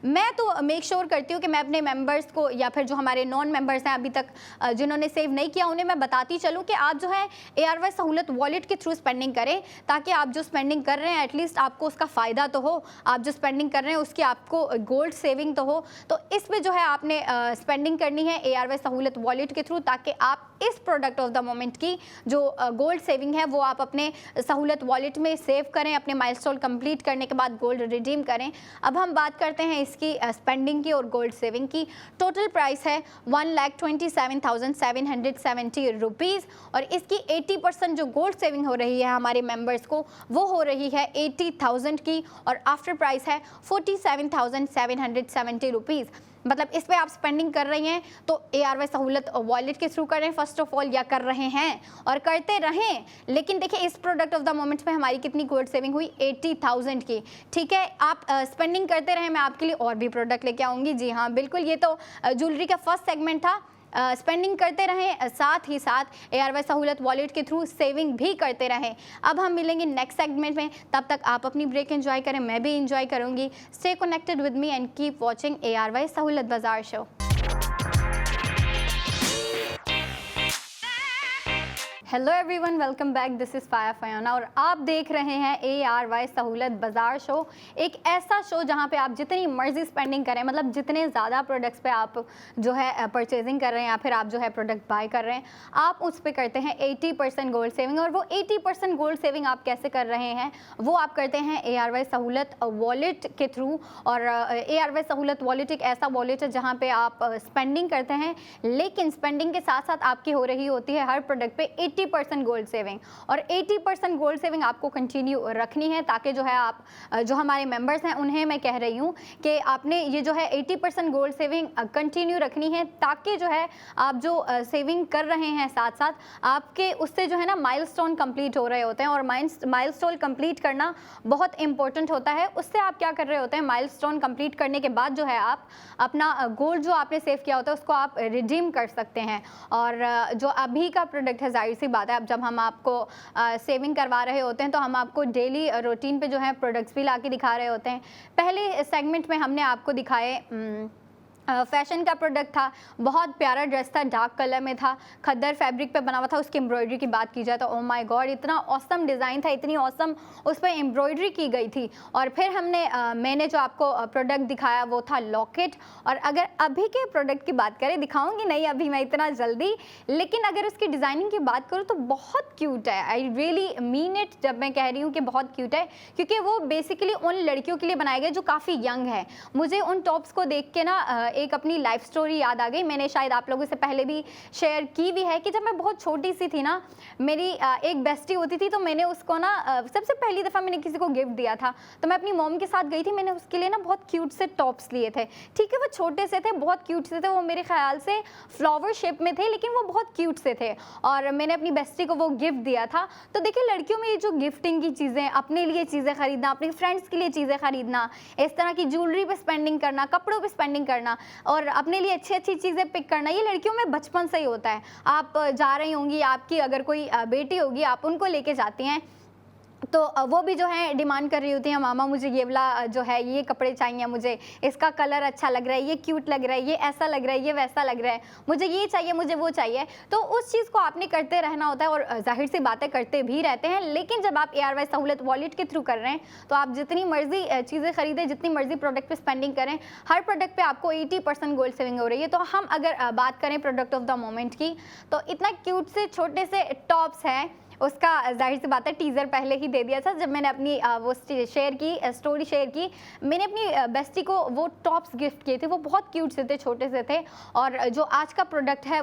मैं तो मेक श्योर करती हूँ कि मैं अपने मेंबर्स को, या फिर जो हमारे नॉन मेंबर्स हैं अभी तक जिन्होंने सेव नहीं किया, उन्हें मैं बताती चलूँ कि आप जो है ARY सहूलत वॉलेट के थ्रू स्पेंडिंग करें, ताकि आप जो स्पेंडिंग कर रहे हैं एटलीस्ट आपको उसका फ़ायदा तो हो, आप जो स्पेंडिंग कर रहे हैं उसकी आपको गोल्ड सेविंग तो हो। तो इस पर जो है आपने स्पेंडिंग करनी है ARY सहूलत वॉलेट के थ्रू, ताकि आप इस प्रोडक्ट ऑफ द मोमेंट की जो गोल्ड सेविंग है वो आप अपने सहूलत वॉलेट में सेव करें, अपने माइलस्टोन कंप्लीट करने के बाद गोल्ड रिडीम करें। अब हम बात करते हैं इसकी स्पेंडिंग की और गोल्ड सेविंग की। टोटल प्राइस है 1,27,770 रुपीज़, और इसकी 80% जो गोल्ड सेविंग हो रही है हमारे मेंबर्स को, वो हो रही है 80,000 की, और आफ्टर प्राइस है 47,770 रुपीज़। मतलब इस पे आप स्पेंडिंग कर रही हैं तो ARY सहूलत वॉलेट के थ्रू करें फर्स्ट ऑफ ऑल, या कर रहे हैं और करते रहें। लेकिन देखिए इस प्रोडक्ट ऑफ द मोमेंट पे हमारी कितनी गोल्ड सेविंग हुई, 80,000 की। ठीक है, आप स्पेंडिंग करते रहें, मैं आपके लिए और भी प्रोडक्ट लेके आऊँगी। जी हाँ बिल्कुल, ये तो ज्वेलरी का फर्स्ट सेगमेंट था। स्पेंडिंग करते रहें, साथ ही साथ ARY सहूलत वॉलेट के थ्रू सेविंग भी करते रहें। अब हम मिलेंगे नेक्स्ट सेगमेंट में, तब तक आप अपनी ब्रेक एंजॉय करें, मैं भी एंजॉय करूंगी। Stay connected with me and keep watching ARY Sahulat बाज़ार show. Hello everyone, welcome back. This is फाया फयाना और आप देख रहे हैं ARY सहूलत बाज़ार शो, एक ऐसा शो जहां पे आप जितनी मर्जी स्पेंडिंग करें, मतलब जितने ज़्यादा प्रोडक्ट्स पे आप जो है परचेजिंग कर रहे हैं या फिर आप जो है प्रोडक्ट बाय कर रहे हैं, आप उस पे करते हैं 80% गोल्ड सेविंग। और वो 80% गोल्ड सेविंग आप कैसे कर रहे हैं, वो आप करते हैं ARY सहूलत वॉलेट के थ्रू। और ARY सहूलत वॉलेट एक ऐसा वॉलेट है जहाँ पे आप स्पेंडिंग करते हैं, लेकिन स्पेंडिंग के साथ साथ आपकी हो रही होती है हर प्रोडक्ट पे 80% गोल्ड सेविंग। और 80% गोल्ड सेविंग आपको कंटिन्यू रखनी है, ताकि जो है आप जो हमारे मेंबर्स हैं उन्हें मैं कह रही हूँ कि आपने ये जो है 80% गोल्ड सेविंग कंटिन्यू रखनी है, ताकि जो है आप जो सेविंग कर रहे हैं साथ साथ आपके उससे जो है ना माइलस्टोन कंप्लीट हो रहे होते हैं। और माइलस्टोन कंप्लीट करना बहुत इंपॉर्टेंट होता है। उससे आप क्या कर रहे होते हैं, माइलस्टोन कंप्लीट करने के बाद जो है आप अपना गोल्ड जो आपने सेव किया होता है उसको आप रिडीम कर सकते हैं। और जो अभी का प्रोडक्ट है, जाहिर सी बात है, अब जब हम आपको सेविंग करवा रहे होते हैं तो हम आपको डेली रूटीन पे जो है प्रोडक्ट्स भी ला के दिखा रहे होते हैं। पहले सेगमेंट में हमने आपको दिखाए फैशन का प्रोडक्ट था, बहुत प्यारा ड्रेस था, डार्क कलर में था, खद्दर फैब्रिक पे बना हुआ था। उसकी एम्ब्रॉयडरी की बात की जाए तो ओ माय गॉड, इतना ऑसम डिज़ाइन था, इतनी ऑसम उस पर एम्ब्रॉयडरी की गई थी। और फिर मैंने जो आपको प्रोडक्ट दिखाया वो था लॉकेट। और अगर अभी के प्रोडक्ट की बात करें, दिखाऊंगी नहीं अभी मैं इतना जल्दी, लेकिन अगर उसकी डिज़ाइनिंग की बात करूँ तो बहुत क्यूट है। आई रियली मीन इट जब मैं कह रही हूँ कि बहुत क्यूट है, क्योंकि वो बेसिकली उन लड़कियों के लिए बनाए गए जो काफ़ी यंग है। मुझे उन टॉप्स को देख के ना एक अपनी लाइफ स्टोरी याद आ गई। मैंने शायद आप लोगों से पहले भी शेयर की भी है कि जब मैं बहुत छोटी सी थी ना, मेरी एक बेस्टी होती थी, तो मैंने उसको ना सबसे पहली दफ़ा मैंने किसी को गिफ्ट दिया था। तो मैं अपनी मॉम के साथ गई थी, मैंने उसके लिए ना बहुत क्यूट से टॉप्स लिए थे। ठीक है, वो छोटे से थे, बहुत क्यूट से थे, वो मेरे ख्याल से फ्लावर शेप में थे, लेकिन वो बहुत क्यूट से थे। और मैंने अपनी बेस्टी को वो गिफ्ट दिया था। तो देखिए लड़कियों में ये जो गिफ्टिंग की चीज़ें, अपने लिए चीज़ें खरीदना, अपने फ्रेंड्स के लिए चीज़ें खरीदना, इस तरह की ज्वेलरी पे स्पेंडिंग करना, कपड़ों पे स्पेंडिंग करना और अपने लिए अच्छी अच्छी चीज़ें पिक करना, ये लड़कियों में बचपन से ही होता है। आप जा रही होंगी, आपकी अगर कोई बेटी होगी, आप उनको लेके जाती हैं तो वो भी जो है डिमांड कर रही होती हैं, मामा मुझे ये वाला जो है ये कपड़े चाहिए, मुझे इसका कलर अच्छा लग रहा है, ये क्यूट लग रहा है, ये ऐसा लग रहा है, ये वैसा लग रहा है, मुझे ये चाहिए, मुझे वो चाहिए। तो उस चीज़ को आपने करते रहना होता है, और जाहिर सी बातें करते भी रहते हैं। लेकिन जब आप ARY सहूलत वॉलेट के थ्रू कर रहे हैं तो आप जितनी मर्जी चीज़ें खरीदें, जितनी मर्जी प्रोडक्ट पे स्पेंडिंग करें, हर प्रोडक्ट पे आपको 80% गोल्ड सेविंग हो रही है। तो हम अगर बात करें प्रोडक्ट ऑफ द मोमेंट की, तो इतना क्यूट से छोटे से टॉप्स हैं, उसका जाहिर सी बात है टीज़र पहले ही दे दिया था जब मैंने अपनी वो शेयर की स्टोरी शेयर की। मैंने अपनी बेस्टी को वो टॉप्स गिफ्ट किए थे, वो बहुत क्यूट से थे, छोटे से थे। और जो आज का प्रोडक्ट है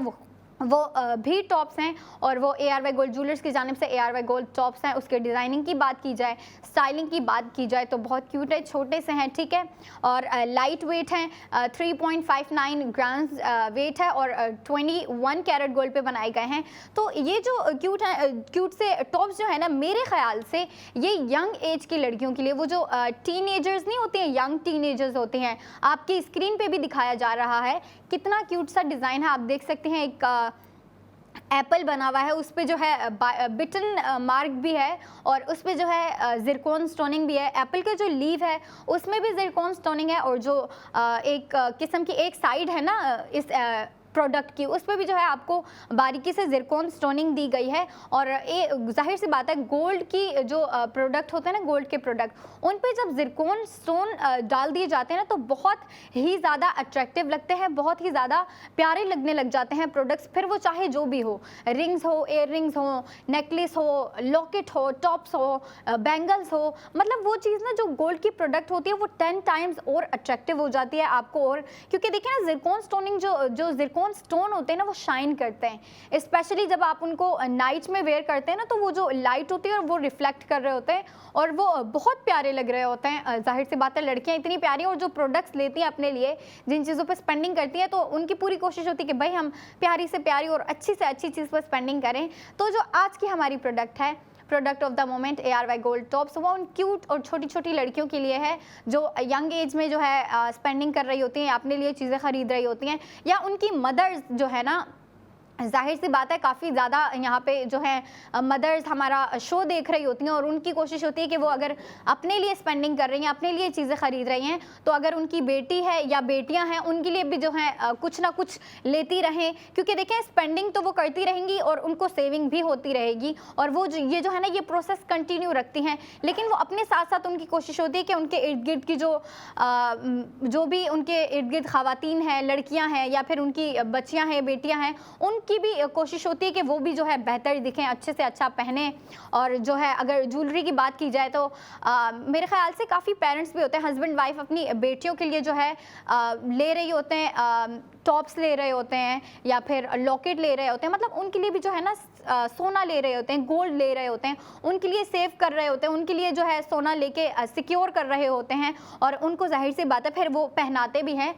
वो भी टॉप्स हैं और वो ARY गोल्ड ज्वेलर्स की जानिब से ARY गोल्ड टॉप्स हैं। उसके डिज़ाइनिंग की बात की जाए, स्टाइलिंग की बात की जाए तो बहुत क्यूट है, छोटे से हैं, ठीक है, और लाइट वेट हैं, 3.59 ग्राम्स वेट है और 21 कैरेट गोल्ड पे बनाए गए हैं। तो ये जो क्यूट से टॉप्स जो है ना, मेरे ख्याल से ये यंग एज की लड़कियों के लिए, वो जो टीनेजर्स नहीं होते हैं, यंग टीनेजर्स होते हैं, आपकी स्क्रीन पे भी दिखाया जा रहा है, कितना क्यूट सा डिज़ाइन है। आप देख सकते हैं एक एप्पल बना हुआ है, उस पे जो है बिटन मार्क भी है और उस पे जो है जिरकॉन स्टोनिंग भी है। एप्पल का जो लीव है उसमें भी जिरकॉन स्टोनिंग है और जो एक किस्म की एक साइड है ना इस प्रोडक्ट की, उस पर भी जो है आपको बारीकी से जिरकॉन स्टोनिंग दी गई है। और ये जाहिर सी बात है, गोल्ड की जो प्रोडक्ट होते हैं ना, गोल्ड के प्रोडक्ट, उन पे जब जिरकॉन स्टोन डाल दिए जाते हैं ना तो बहुत ही ज़्यादा अट्रैक्टिव लगते हैं, बहुत ही ज़्यादा प्यारे लगने लग जाते हैं प्रोडक्ट्स, फिर वो चाहे जो भी हो, रिंग्स हो, इयर रिंग्स हो, नेकलेस हो, लॉकेट हो, टॉप्स हो, बैंगल्स हो, मतलब वो चीज़ ना जो गोल्ड की प्रोडक्ट होती है वो 10 टाइम्स और अट्रैक्टिव हो जाती है आपको। और क्योंकि देखिए ना, जिरकॉन स्टोनिंग जो जिरकॉन स्टोन होते हैं ना वो शाइन करते हैं, स्पेशली जब आप उनको नाइट में वेयर करते हैं ना, तो वो जो लाइट होती है और वो रिफ्लेक्ट कर रहे होते हैं और वो बहुत प्यारे लग रहे होते हैं। जाहिर सी बात है, लड़कियां इतनी प्यारी, और जो प्रोडक्ट्स लेती हैं अपने लिए, जिन चीज़ों पर स्पेंडिंग करती हैं, तो उनकी पूरी कोशिश होती है कि भाई हम प्यारी से प्यारी और अच्छी से अच्छी चीज़ पर स्पेंडिंग करें। तो जो आज की हमारी प्रोडक्ट है, product of the moment ARY gold tops, वो उन क्यूट और छोटी छोटी लड़कियों के लिए है जो यंग एज में जो है स्पेंडिंग कर रही होती हैं, अपने लिए चीज़ें खरीद रही होती हैं, या उनकी मदर्स जो है ना, जाहिर सी बात है काफ़ी ज़्यादा यहाँ पे जो है मदर्स हमारा शो देख रही होती हैं और उनकी कोशिश होती है कि वो अगर अपने लिए स्पेंडिंग कर रही हैं, अपने लिए चीज़ें ख़रीद रही हैं, तो अगर उनकी बेटी है या बेटियां हैं, उनके लिए भी जो है कुछ ना कुछ लेती रहें, क्योंकि देखें स्पेंडिंग तो वो करती रहेंगी और उनको सेविंग भी होती रहेगी, और वो ये जो है ना, ये प्रोसेस कंटिन्यू रखती हैं। लेकिन वो अपने साथ साथ उनकी कोशिश होती है कि उनके इर्द गिर्द की जो भी उनके इर्द गिर्द ख़वातीन हैं, लड़कियाँ हैं या फिर उनकी बच्चियाँ हैं, बेटियाँ हैं, की भी कोशिश होती है कि वो भी जो है बेहतर दिखें, अच्छे से अच्छा पहने। और जो है अगर ज्वेलरी की बात की जाए तो मेरे ख्याल से काफ़ी पेरेंट्स भी होते हैं, हस्बैंड वाइफ अपनी बेटियों के लिए जो है ले रही होते हैं, टॉप्स ले रहे होते हैं या फिर लॉकेट ले रहे होते हैं, मतलब उनके लिए भी जो है ना सोना ले रहे होते हैं, गोल्ड ले रहे होते हैं, उनके लिए सेव कर रहे होते हैं, उनके लिए जो है सोना लेके सिक्योर कर रहे होते हैं, और उनको जाहिर सी बात है फिर वो पहनाते भी हैं।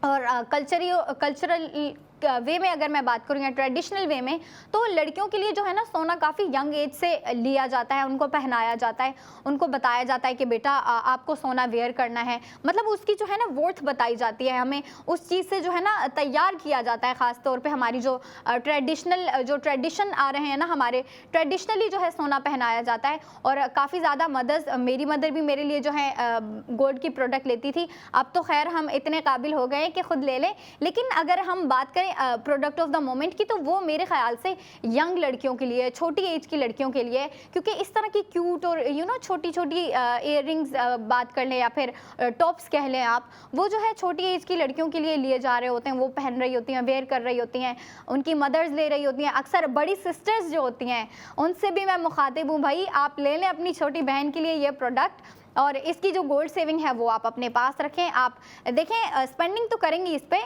और कल्चरल वे में अगर मैं बात करूँ या ट्रेडिशनल वे में, तो लड़कियों के लिए जो है ना सोना काफ़ी यंग एज से लिया जाता है, उनको पहनाया जाता है, उनको बताया जाता है कि बेटा आपको सोना वेयर करना है, मतलब उसकी जो है ना वर्थ बताई जाती है, हमें उस चीज़ से जो है ना तैयार किया जाता है। ख़ास तौर पे हमारी जो ट्रेडिशन आ रहे हैं ना, हमारे ट्रेडिशनली जो है सोना पहनाया जाता है। और काफ़ी ज़्यादा मदर्स, मेरी मदर भी मेरे लिए जो है गोल्ड की प्रोडक्ट लेती थी, अब तो खैर हम इतने काबिल हो गए कि खुद ले लें। लेकिन अगर हम बात करें प्रोडक्ट ऑफ द मोमेंट की, तो वो मेरे ख्याल से यंग लड़कियों के लिए, छोटी एज की लड़कियों के लिए, क्योंकि इस तरह की क्यूट और छोटी छोटी इयर रिंग्स बात कर लें या फिर टॉप्स कह लें आप, वो जो है छोटी एज की लड़कियों के लिए लिए जा रहे होते हैं, वो पहन रही होती हैं, वेयर कर रही होती हैं, उनकी मदर्स ले रही होती हैं। अक्सर बड़ी सिस्टर्स जो होती हैं उनसे भी मैं मुखातिब हूँ, भाई आप ले लें अपनी छोटी बहन के लिए ये प्रोडक्ट, और इसकी जो गोल्ड सेविंग है वो आप अपने पास रखें। आप देखें स्पेंडिंग तो करेंगी इस पर,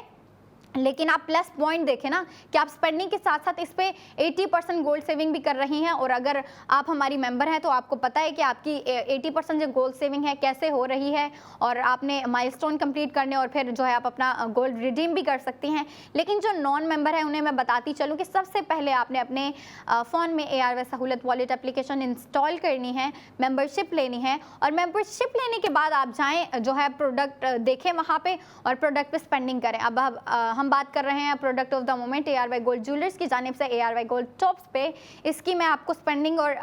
लेकिन आप प्लस पॉइंट देखें ना कि आप स्पेंडिंग के साथ साथ इस पे 80% गोल्ड सेविंग भी कर रही हैं। और अगर आप हमारी मेंबर हैं तो आपको पता है कि आपकी 80% जो गोल्ड सेविंग है कैसे हो रही है, और आपने माइलस्टोन कंप्लीट करने और फिर जो है आप अपना गोल्ड रिडीम भी कर सकती हैं। लेकिन जो नॉन मेंबर है उन्हें मैं बताती चलूँ कि सबसे पहले आपने अपने फ़ोन में ARY सहूलत वॉलेट एप्लीकेशन इंस्टॉल करनी है, मेम्बरशिप लेनी है, और मेम्बरशिप लेने के बाद आप जाएँ जो है प्रोडक्ट देखें वहाँ पर और प्रोडक्ट पर स्पेंडिंग करें। अब हम बात कर रहे हैं product of the moment ARY gold jewellers की जानिब से ARY गोल्ड टॉप्स पे। इसकी मैं आपको स्पेंडिंग और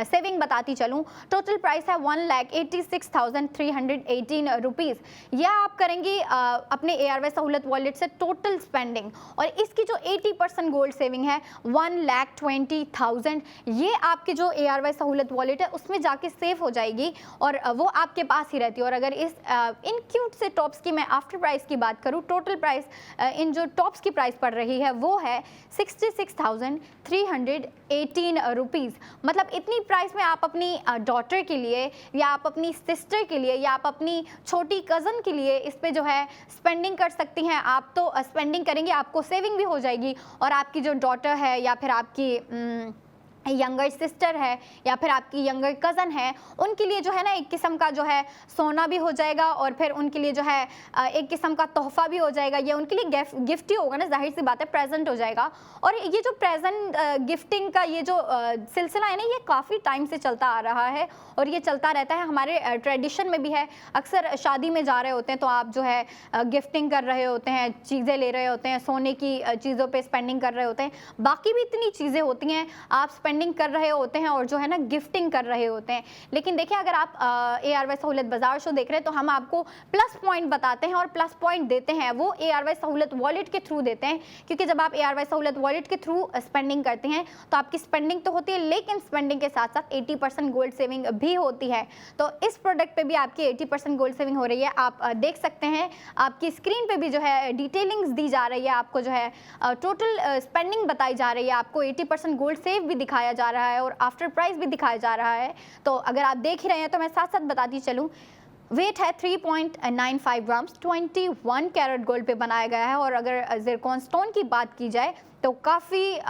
सेविंग बताती चलूँ। टोटल प्राइस है 1,86,318 रुपीज़। यह आप करेंगी अपने ARY सहूलत वॉलेट से टोटल स्पेंडिंग, और इसकी जो 80% गोल्ड सेविंग है 1,20,000, ये आपके जो ARY सहूलत वॉलेट है उसमें जाके सेव हो जाएगी और वो आपके पास ही रहती है। और अगर इन क्यूट से टॉप्स की मैं आफ्टर प्राइस की बात करूँ, टोटल प्राइस इन जो टॉप्स की प्राइस पड़ रही है वो है 66,318 रुपीज़। मतलब इतनी प्राइस में आप अपनी डॉटर के लिए या आप अपनी सिस्टर के लिए या आप अपनी छोटी कज़न के लिए इस पे जो है स्पेंडिंग कर सकती हैं। आप तो स्पेंडिंग करेंगे, आपको सेविंग भी हो जाएगी और आपकी जो डॉटर है या फिर आपकी यंगर सिस्टर है या फिर आपकी यंगर कज़न है, उनके लिए जो है ना एक किस्म का जो है सोना भी हो जाएगा और फिर उनके लिए जो है एक किस्म का तोहफा भी हो जाएगा। ये उनके लिए गिफ्ट ही होगा ना, जाहिर सी बात है, प्रेजेंट हो जाएगा। और ये जो प्रेजेंट गिफ्टिंग का ये जो सिलसिला है ना, ये काफ़ी टाइम से चलता आ रहा है और ये चलता रहता है, हमारे ट्रेडिशन में भी है। अक्सर शादी में जा रहे होते हैं तो आप जो है गिफ्टिंग कर रहे होते हैं, चीज़ें ले रहे होते हैं, सोने की चीज़ों पर स्पेंडिंग कर रहे होते हैं, बाकी भी इतनी चीज़ें होती हैं, आप स्पेंडिंग कर रहे होते हैं और जो है ना गिफ्टिंग कर रहे होते हैं। लेकिन देखिए, अगर आप ARY सहूलत बाजार शो देख रहे हैं तो हम आपको प्लस पॉइंट बताते हैं और प्लस पॉइंट देते हैं वो ARY सहूलत वॉलेट के थ्रू देते हैं, क्योंकि जब आप ARY सहूलत वॉलेट के थ्रू स्पेंडिंग करते हैं तो आपकी स्पेंडिंग तो होती है, लेकिन स्पेंडिंग के साथ साथ 80% गोल्ड सेविंग भी होती है। तो इस प्रोडक्ट पे भी आपकी 80% गोल्ड सेविंग हो रही है। आप देख सकते हैं, आपकी स्क्रीन पे भी जो है डिटेलिंग्स दी जा रही है, आपको जो है टोटल स्पेंडिंग बताई जा रही है, आपको 80% गोल्ड सेव भी दिखाया जा रहा है और आफ्टर प्राइस भी दिखाया जा रहा है। तो अगर आप देख ही रहे हैं तो मैं साथ साथ बताती चलूँ, वेट है 3.95 ग्राम्स, 21 कैरेट गोल्ड पे बनाया गया है। और अगर ज़िरकॉन स्टोन की बात की जाए तो काफ़ी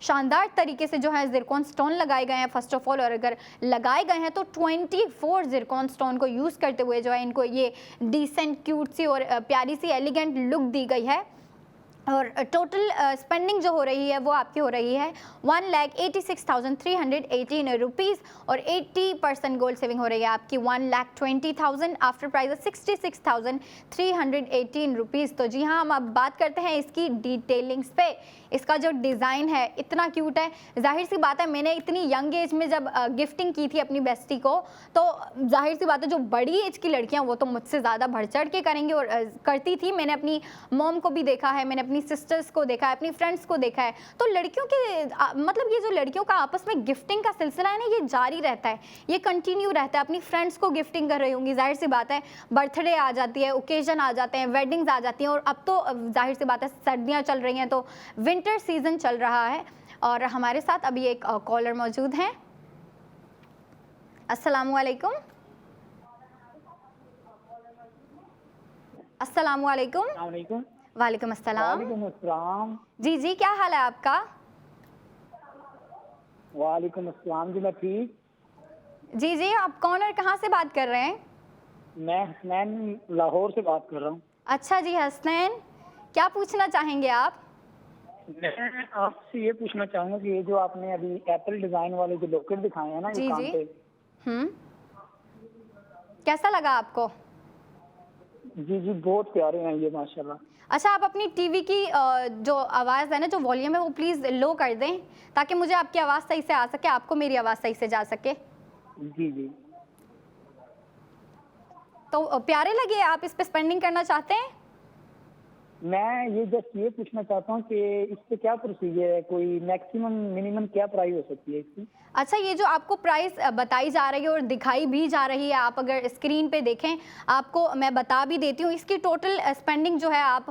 शानदार तरीके से जो है ज़िरकॉन स्टोन लगाए गए हैं फर्स्ट ऑफ ऑल। और अगर लगाए गए हैं तो 24 ज़िरकॉन स्टोन को यूज़ करते हुए जो है इनको ये डिसेंट, क्यूट सी और प्यारी सी एलिगेंट लुक दी गई है। और टोटल स्पेंडिंग जो हो रही है वो आपकी हो रही है 1,86,318 रुपीज़ और 80% गोल्ड सेविंग हो रही है आपकी 1,20,000। After price 66,318 rupees. तो जी हाँ, हम अब बात करते हैं इसकी डिटेलिंग्स पे। इसका जो डिज़ाइन है इतना क्यूट है, जाहिर सी बात है, मैंने इतनी यंग एज में जब गिफ्टिंग की थी अपनी बेस्टी को, तो जाहिर सी बात है जो बड़ी एज की लड़कियाँ वो तो मुझसे ज़्यादा बढ़ चढ़ के करेंगी और करती थी। मैंने अपनी मॉम को भी देखा है, मैंने अपनी सिस्टर्स को देखा है, अपनी फ्रेंड्स को देखा है। तो लड़कियों के मतलब ये जो लड़कियों का आपस में गिफ्टिंग का सिलसिला है ना, ये जारी रहता है, ये कंटिन्यू रहता है। अपनी फ्रेंड्स को गिफ्टिंग कर रही होंगी, जाहिर सी बात है, बर्थडे आ जाती है, ओकेजन आ जाते हैं, वेडिंग्स आ जाती हैं और अब तो जाहिर सी बात है सर्दियाँ चल रही हैं तो विंटर सीजन चल रहा है। और हमारे साथ अभी एक कॉलर मौजूद हैं। अस्सलामुअलैकुम। अस्सलामुअलैकुम। वालेकुम अस्सलाम। जी जी, क्या हाल है आपका? वालेकुम अस्सलाम जी, मैं ठीक। जी जी, आप कौन और कहाँ से बात कर रहे हैं? मैं हसनैन लाहौर से बात कर रहा हूँ। अच्छा जी हसनैन, क्या पूछना चाहेंगे आप? मैं आपसे ये पूछना चाहूँगा कि ये जो आपने अभी एप्पल डिजाइन वाले जो लॉकेट दिखाए हैं ना जी ये कान जी, पे, कैसा लगा आपको? जी जी बहुत प्यारे हैं ये माशाल्लाह। अच्छा, आप अपनी टीवी की जो आवाज़ है ना, जो वॉल्यूम है वो प्लीज़ लो कर दें ताकि मुझे आपकी आवाज़ सही से आ सके, आपको मेरी आवाज़ सही से जा सके। जी जी, तो प्यारे लगे, आप इस पे स्पेंडिंग करना चाहते हैं? मैं ये जस्ट ये पूछना चाहता हूँ कि इस पे क्या प्रोसीजर है, कोई मैक्सिमम मिनिमम क्या प्राइस हो सकती है इसकी? अच्छा, ये जो आपको प्राइस बताई जा रही है और दिखाई भी जा रही है, आप अगर स्क्रीन पे देखें, आपको मैं बता भी देती हूँ, इसकी टोटल स्पेंडिंग जो है आप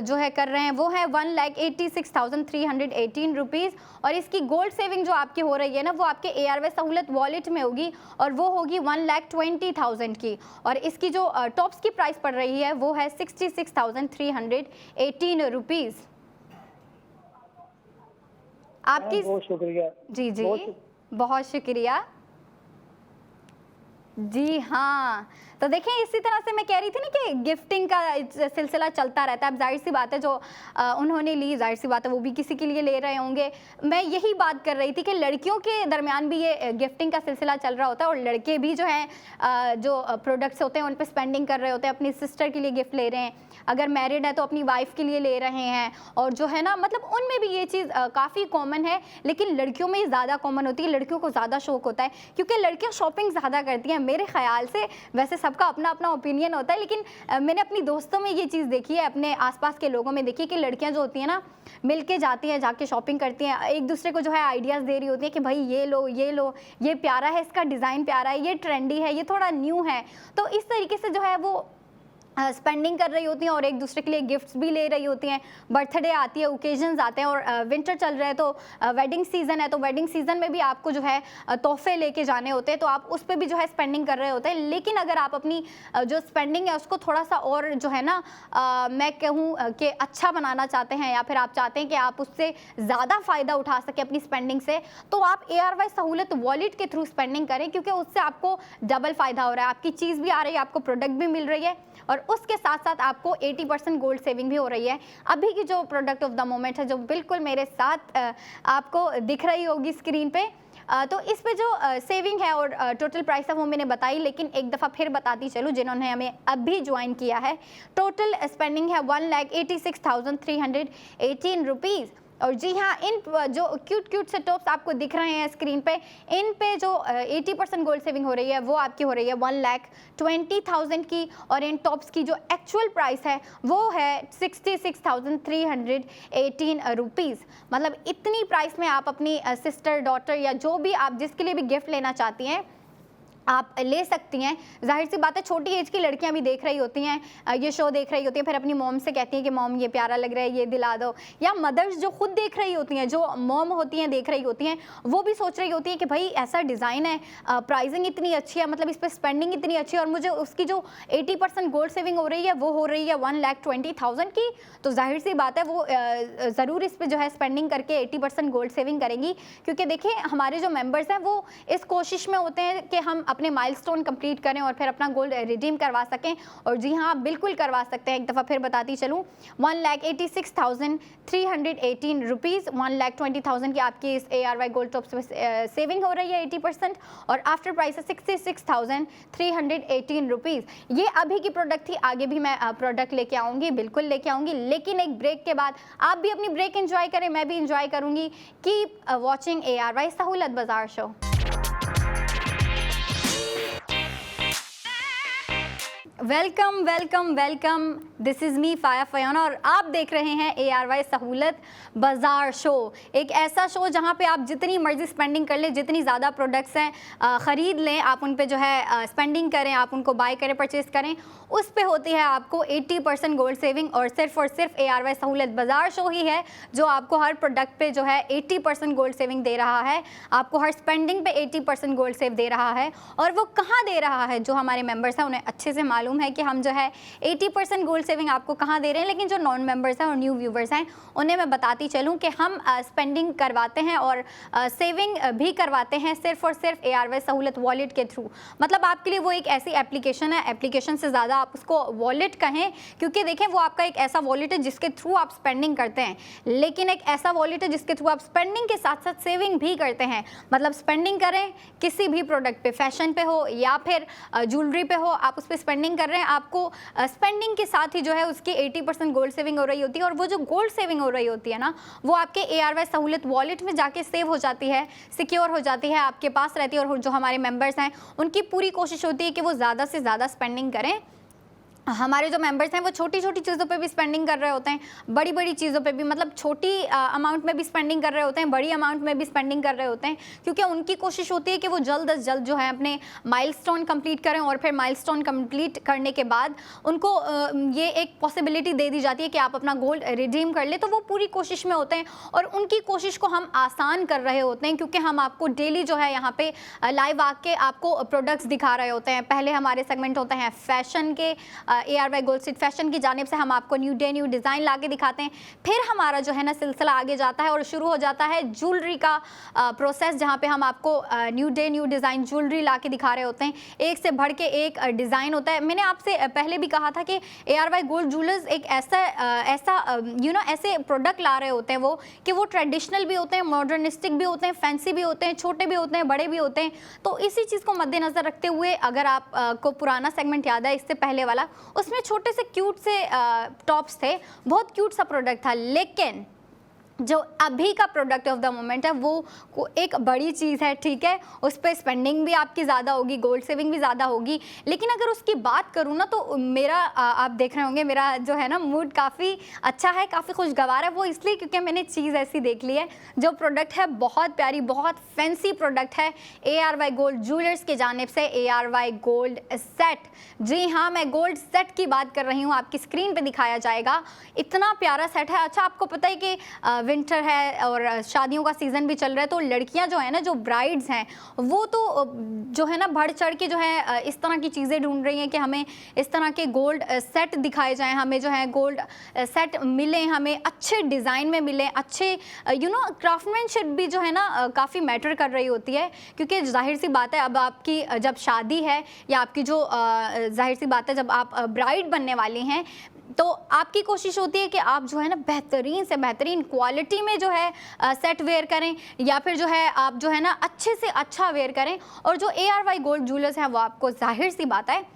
जो है कर रहे हैं वो है 1,86,318 रुपीज़। और इसकी गोल्ड सेविंग जो आपकी हो रही है ना, वो आपके ARY सहूलत वॉलेट में होगी और वो होगी 1,20,000 की। और इसकी जो टॉप्स की प्राइस पड़ रही है वो है 66,318 रुपीज़। आपकी बहुत शुक्रिया। जी जी, बहुत शुक्रिया। जी हाँ, तो देखें, इसी तरह से मैं कह रही थी ना कि गिफ्टिंग का सिलसिला चलता रहता है। अब जाहिर सी बात है, जो उन्होंने ली, जाहिर सी बात है वो भी किसी के लिए ले रहे होंगे। मैं यही बात कर रही थी कि लड़कियों के दरमियान भी ये गिफ्टिंग का सिलसिला चल रहा होता है और लड़के भी जो हैं जो प्रोडक्ट्स होते हैं उन पर स्पेंडिंग कर रहे होते हैं, अपनी सिस्टर के लिए गिफ्ट ले रहे हैं, अगर मैरिड है तो अपनी वाइफ के लिए ले रहे हैं। और जो है ना, मतलब उनमें भी ये चीज़ काफ़ी कॉमन है, लेकिन लड़कियों में ज़्यादा कॉमन होती है। लड़कियों को ज़्यादा शौक होता है क्योंकि लड़कियाँ शॉपिंग ज़्यादा करती हैं मेरे ख्याल से। वैसे सबका अपना अपना ओपिनियन होता है, लेकिन मैंने अपनी दोस्तों में ये चीज़ देखी है, अपने आसपास के लोगों में देखी है कि लड़कियां जो होती हैं ना, मिल के जाती हैं, जाके शॉपिंग करती हैं, एक दूसरे को जो है आइडियाज़ दे रही होती हैं कि भाई ये लो, ये लो, ये प्यारा है, इसका डिज़ाइन प्यारा है, ये ट्रेंडी है, ये थोड़ा न्यू है। तो इस तरीके से जो है वो स्पेंडिंग कर रही होती हैं और एक दूसरे के लिए गिफ्ट्स भी ले रही होती हैं। बर्थडे आती है, ओकेजन्स आते हैं, और विंटर चल रहा है तो वेडिंग सीज़न है, तो वेडिंग सीज़न में भी आपको जो है तोहफे लेके जाने होते हैं, तो आप उस पर भी जो है स्पेंडिंग कर रहे होते हैं। लेकिन अगर आप अपनी जो स्पेंडिंग है उसको थोड़ा सा और जो है ना मैं कहूँ कि अच्छा बनाना चाहते हैं, या फिर आप चाहते हैं कि आप उससे ज़्यादा फ़ायदा उठा सकें अपनी स्पेंडिंग से, तो आप ARY सहूलत वॉलेट के थ्रू स्पेंडिंग करें, क्योंकि उससे आपको डबल फ़ायदा हो रहा है। आपकी चीज़ भी आ रही है, आपको प्रोडक्ट भी मिल रही है, और उसके साथ साथ आपको 80% गोल्ड सेविंग भी हो रही है। अभी की जो प्रोडक्ट ऑफ द मोमेंट है, जो बिल्कुल मेरे साथ आपको दिख रही होगी स्क्रीन पे, तो इस पे जो सेविंग है और टोटल प्राइस है वो मैंने बताई, लेकिन एक दफ़ा फिर बताती चलूँ जिन्होंने हमें अभी ज्वाइन किया है। टोटल स्पेंडिंग है 1,86,318 रुपीज़। और जी हाँ, इन जो क्यूट से टॉप्स आपको दिख रहे हैं स्क्रीन पे, इन पे जो 80% गोल्ड सेविंग हो रही है वो आपकी हो रही है 1,20,000 की, और इन टॉप्स की जो एक्चुअल प्राइस है वो है 66,318 रुपीज़। मतलब इतनी प्राइस में आप अपनी सिस्टर, डॉटर या जो भी आप जिसके लिए भी गिफ्ट लेना चाहती हैं आप ले सकती हैं। जाहिर सी बात है, छोटी एज की लड़कियां भी देख रही होती हैं, ये शो देख रही होती हैं, फिर अपनी मॉम से कहती हैं कि मॉम ये प्यारा लग रहा है, ये दिला दो। या मदर्स जो खुद देख रही होती हैं, जो मॉम होती हैं देख रही होती हैं, वो भी सोच रही होती हैं कि भाई ऐसा डिज़ाइन है, प्राइसिंग इतनी अच्छी है, मतलब इस पर स्पेंडिंग इतनी अच्छी है, और मुझे उसकी जो 80% गोल्ड सेविंग हो रही है वो हो रही है 1,20,000 की। तो जाहिर सी बात है वो ज़रूर इस पर जो है स्पेंडिंग करके 80% गोल्ड सेविंग करेंगी, क्योंकि देखिए हमारे जो मेम्बर्स हैं वो इस कोशिश में होते हैं कि हम अपने माइलस्टोन कंप्लीट करें और फिर अपना गोल्ड रिडीम करवा सकें। और जी हाँ, आप बिल्कुल करवा सकते हैं। एक दफ़ा फिर बताती चलूँ, 1,86,318 रुपीज़, 1,20,000 की आपकी इस ARY गोल्ड टॉप्स में सेविंग हो रही है 80%, और आफ्टर प्राइस है 66,318 रुपीज़। ये अभी की प्रोडक्ट थी, आगे भी मैं प्रोडक्ट लेके आऊँगी, बिल्कुल लेके आऊँगी, लेकिन एक ब्रेक के बाद। आप भी अपनी ब्रेक एंजॉय करें, मैं भी इंजॉय करूँगी। Keep watching ARY Sahulat Bazaar show. Welcome welcome welcome, this is me फाया फयाना, और आप देख रहे हैं ARY सहूलत बाज़ार शो। एक ऐसा शो जहां पे आप जितनी मर्जी स्पेंडिंग कर लें, जितनी ज़्यादा प्रोडक्ट्स हैं ख़रीद लें, आप उन पे जो है स्पेंडिंग करें, आप उनको बाय करें, परचेज़ करें, उस पे होती है आपको 80% गोल्ड सेविंग। और सिर्फ ARY सहूलत बाज़ार शो ही है जो आपको हर प्रोडक्ट पे जो है 80% गोल्ड सेविंग दे रहा है, आपको हर स्पेंडिंग पे 80% गोल्ड सेव दे रहा है। और वो कहाँ दे रहा है, जो हमारे मेंबर्स हैं उन्हें अच्छे से मालूम है कि हम जो है 80% गोल्ड सेविंग आपको कहाँ दे रहे हैं। लेकिन जो नॉन मेंबर्स हैं और न्यू व्यूवर्स हैं उन्हें मैं बताती चलूँ कि हम स्पेंडिंग करवाते हैं और सेविंग भी करवाते हैं सिर्फ और सिर्फ ARY सहूलत वॉलेट के थ्रू। मतलब आपके लिए वो एक ऐसी एप्लीकेशन है, एप्लीकेशन से ज़्यादा आप उसको वॉलेट कहें, क्योंकि देखें वो आपका एक ऐसा वॉलेट है जिसके थ्रू आप स्पेंडिंग करते हैं, लेकिन एक ऐसा वॉलेट है जिसके थ्रू आप स्पेंडिंग के साथ साथ सेविंग भी करते हैं। मतलब स्पेंडिंग करें किसी भी प्रोडक्ट पे, फैशन पे हो या फिर ज्वेलरी पे हो, आप उस पर स्पेंडिंग कर रहे हैं, आपको स्पेंडिंग के साथ ही जो है उसकी 80% गोल्ड सेविंग हो रही होती है। और वो जो गोल्ड सेविंग हो रही होती है ना, वो आपके ARY सहूलत वॉलेट में जाके सेव हो जाती है, सिक्योर हो जाती है, आपके पास रहती है। और जो हमारे मेंबर्स हैं उनकी पूरी कोशिश होती है कि वो ज़्यादा से ज़्यादा स्पेंडिंग करें। हमारे जो मेंबर्स हैं वो छोटी छोटी चीज़ों पे भी स्पेंडिंग कर रहे होते हैं, बड़ी बड़ी चीज़ों पे भी, मतलब छोटी अमाउंट में भी स्पेंडिंग कर रहे होते हैं, बड़ी अमाउंट में भी स्पेंडिंग कर रहे होते हैं, क्योंकि उनकी कोशिश होती है कि वो जल्द अज जल्द जो है अपने माइलस्टोन कंप्लीट करें। और फिर माइलस्टोन कंप्लीट करने के बाद उनको ये एक पॉसिबिलिटी दे दी जाती है कि आप अपना गोल्ड रिडीम कर ले, तो वो पूरी कोशिश में होते हैं। और उनकी कोशिश को हम आसान कर रहे होते हैं, क्योंकि हम आपको डेली जो है यहाँ पे लाइव आके आपको प्रोडक्ट्स दिखा रहे होते हैं। पहले हमारे सेगमेंट होते हैं फैशन के, ARY गोल्ड स्ट्रीट फैशन की जानिब से हम आपको न्यू डे न्यू डिज़ाइन ला के दिखाते हैं। फिर हमारा जो है ना सिलसिला आगे जाता है और शुरू हो जाता है ज्वेलरी का प्रोसेस, जहाँ पे हम आपको new day new design jewellery ला के दिखा रहे होते हैं। एक से बढ़ के एक डिज़ाइन होता है। मैंने आपसे पहले भी कहा था कि ARY गोल्ड ज्वेलर्स एक ऐसा ऐसे प्रोडक्ट ला रहे होते हैं वो कि वो ट्रेडिशनल भी होते हैं, मॉडर्निस्टिक भी होते हैं, फैंसी भी होते हैं, छोटे भी होते हैं, बड़े भी होते हैं। तो इसी चीज़ को मद्देनज़र रखते हुए, अगर आप को पुराना सेगमेंट याद है इससे पहले वाला, उसमें छोटे से क्यूट से टॉप्स थे, बहुत क्यूट सा प्रोडक्ट था। लेकिन जो अभी का प्रोडक्ट ऑफ द मोमेंट है वो एक बड़ी चीज़ है, ठीक है, उस पर स्पेंडिंग भी आपकी ज़्यादा होगी, गोल्ड सेविंग भी ज़्यादा होगी। लेकिन अगर उसकी बात करूँ ना तो मेरा आप देख रहे होंगे मेरा जो है ना मूड काफ़ी अच्छा है, काफ़ी खुशगवार है। वो इसलिए क्योंकि मैंने चीज़ ऐसी देख ली है, जो प्रोडक्ट है बहुत प्यारी, बहुत फैंसी प्रोडक्ट है ARY गोल्ड ज्वेलर्स की जानिब से ARY गोल्ड सेट। जी हाँ, मैं गोल्ड सेट की बात कर रही हूँ, आपकी स्क्रीन पर दिखाया जाएगा। इतना प्यारा सेट है। अच्छा, आपको पता है कि विंटर है और शादियों का सीज़न भी चल रहा है, तो लड़कियां जो है ना, जो ब्राइड्स हैं, वो तो जो है ना बढ़ चढ़ के जो है इस तरह की चीज़ें ढूंढ रही हैं कि हमें इस तरह के गोल्ड सेट दिखाए जाएं, हमें जो है गोल्ड सेट मिले, हमें अच्छे डिज़ाइन में मिले, अच्छे क्राफ्टमैनशिप भी जो है ना काफ़ी मैटर कर रही होती है। क्योंकि जाहिर सी बात है, अब आपकी जब शादी है या आपकी जो जाहिर सी बात है जब आप ब्राइड बनने वाली हैं, तो आपकी कोशिश होती है कि आप जो है ना बेहतरीन से बेहतरीन क्वालिटी में जो है सेट वेयर करें, या फिर जो है आप जो है ना अच्छे से अच्छा वेयर करें। और जो ARY गोल्ड ज्वेलर्स हैं वो आपको जाहिर सी बात है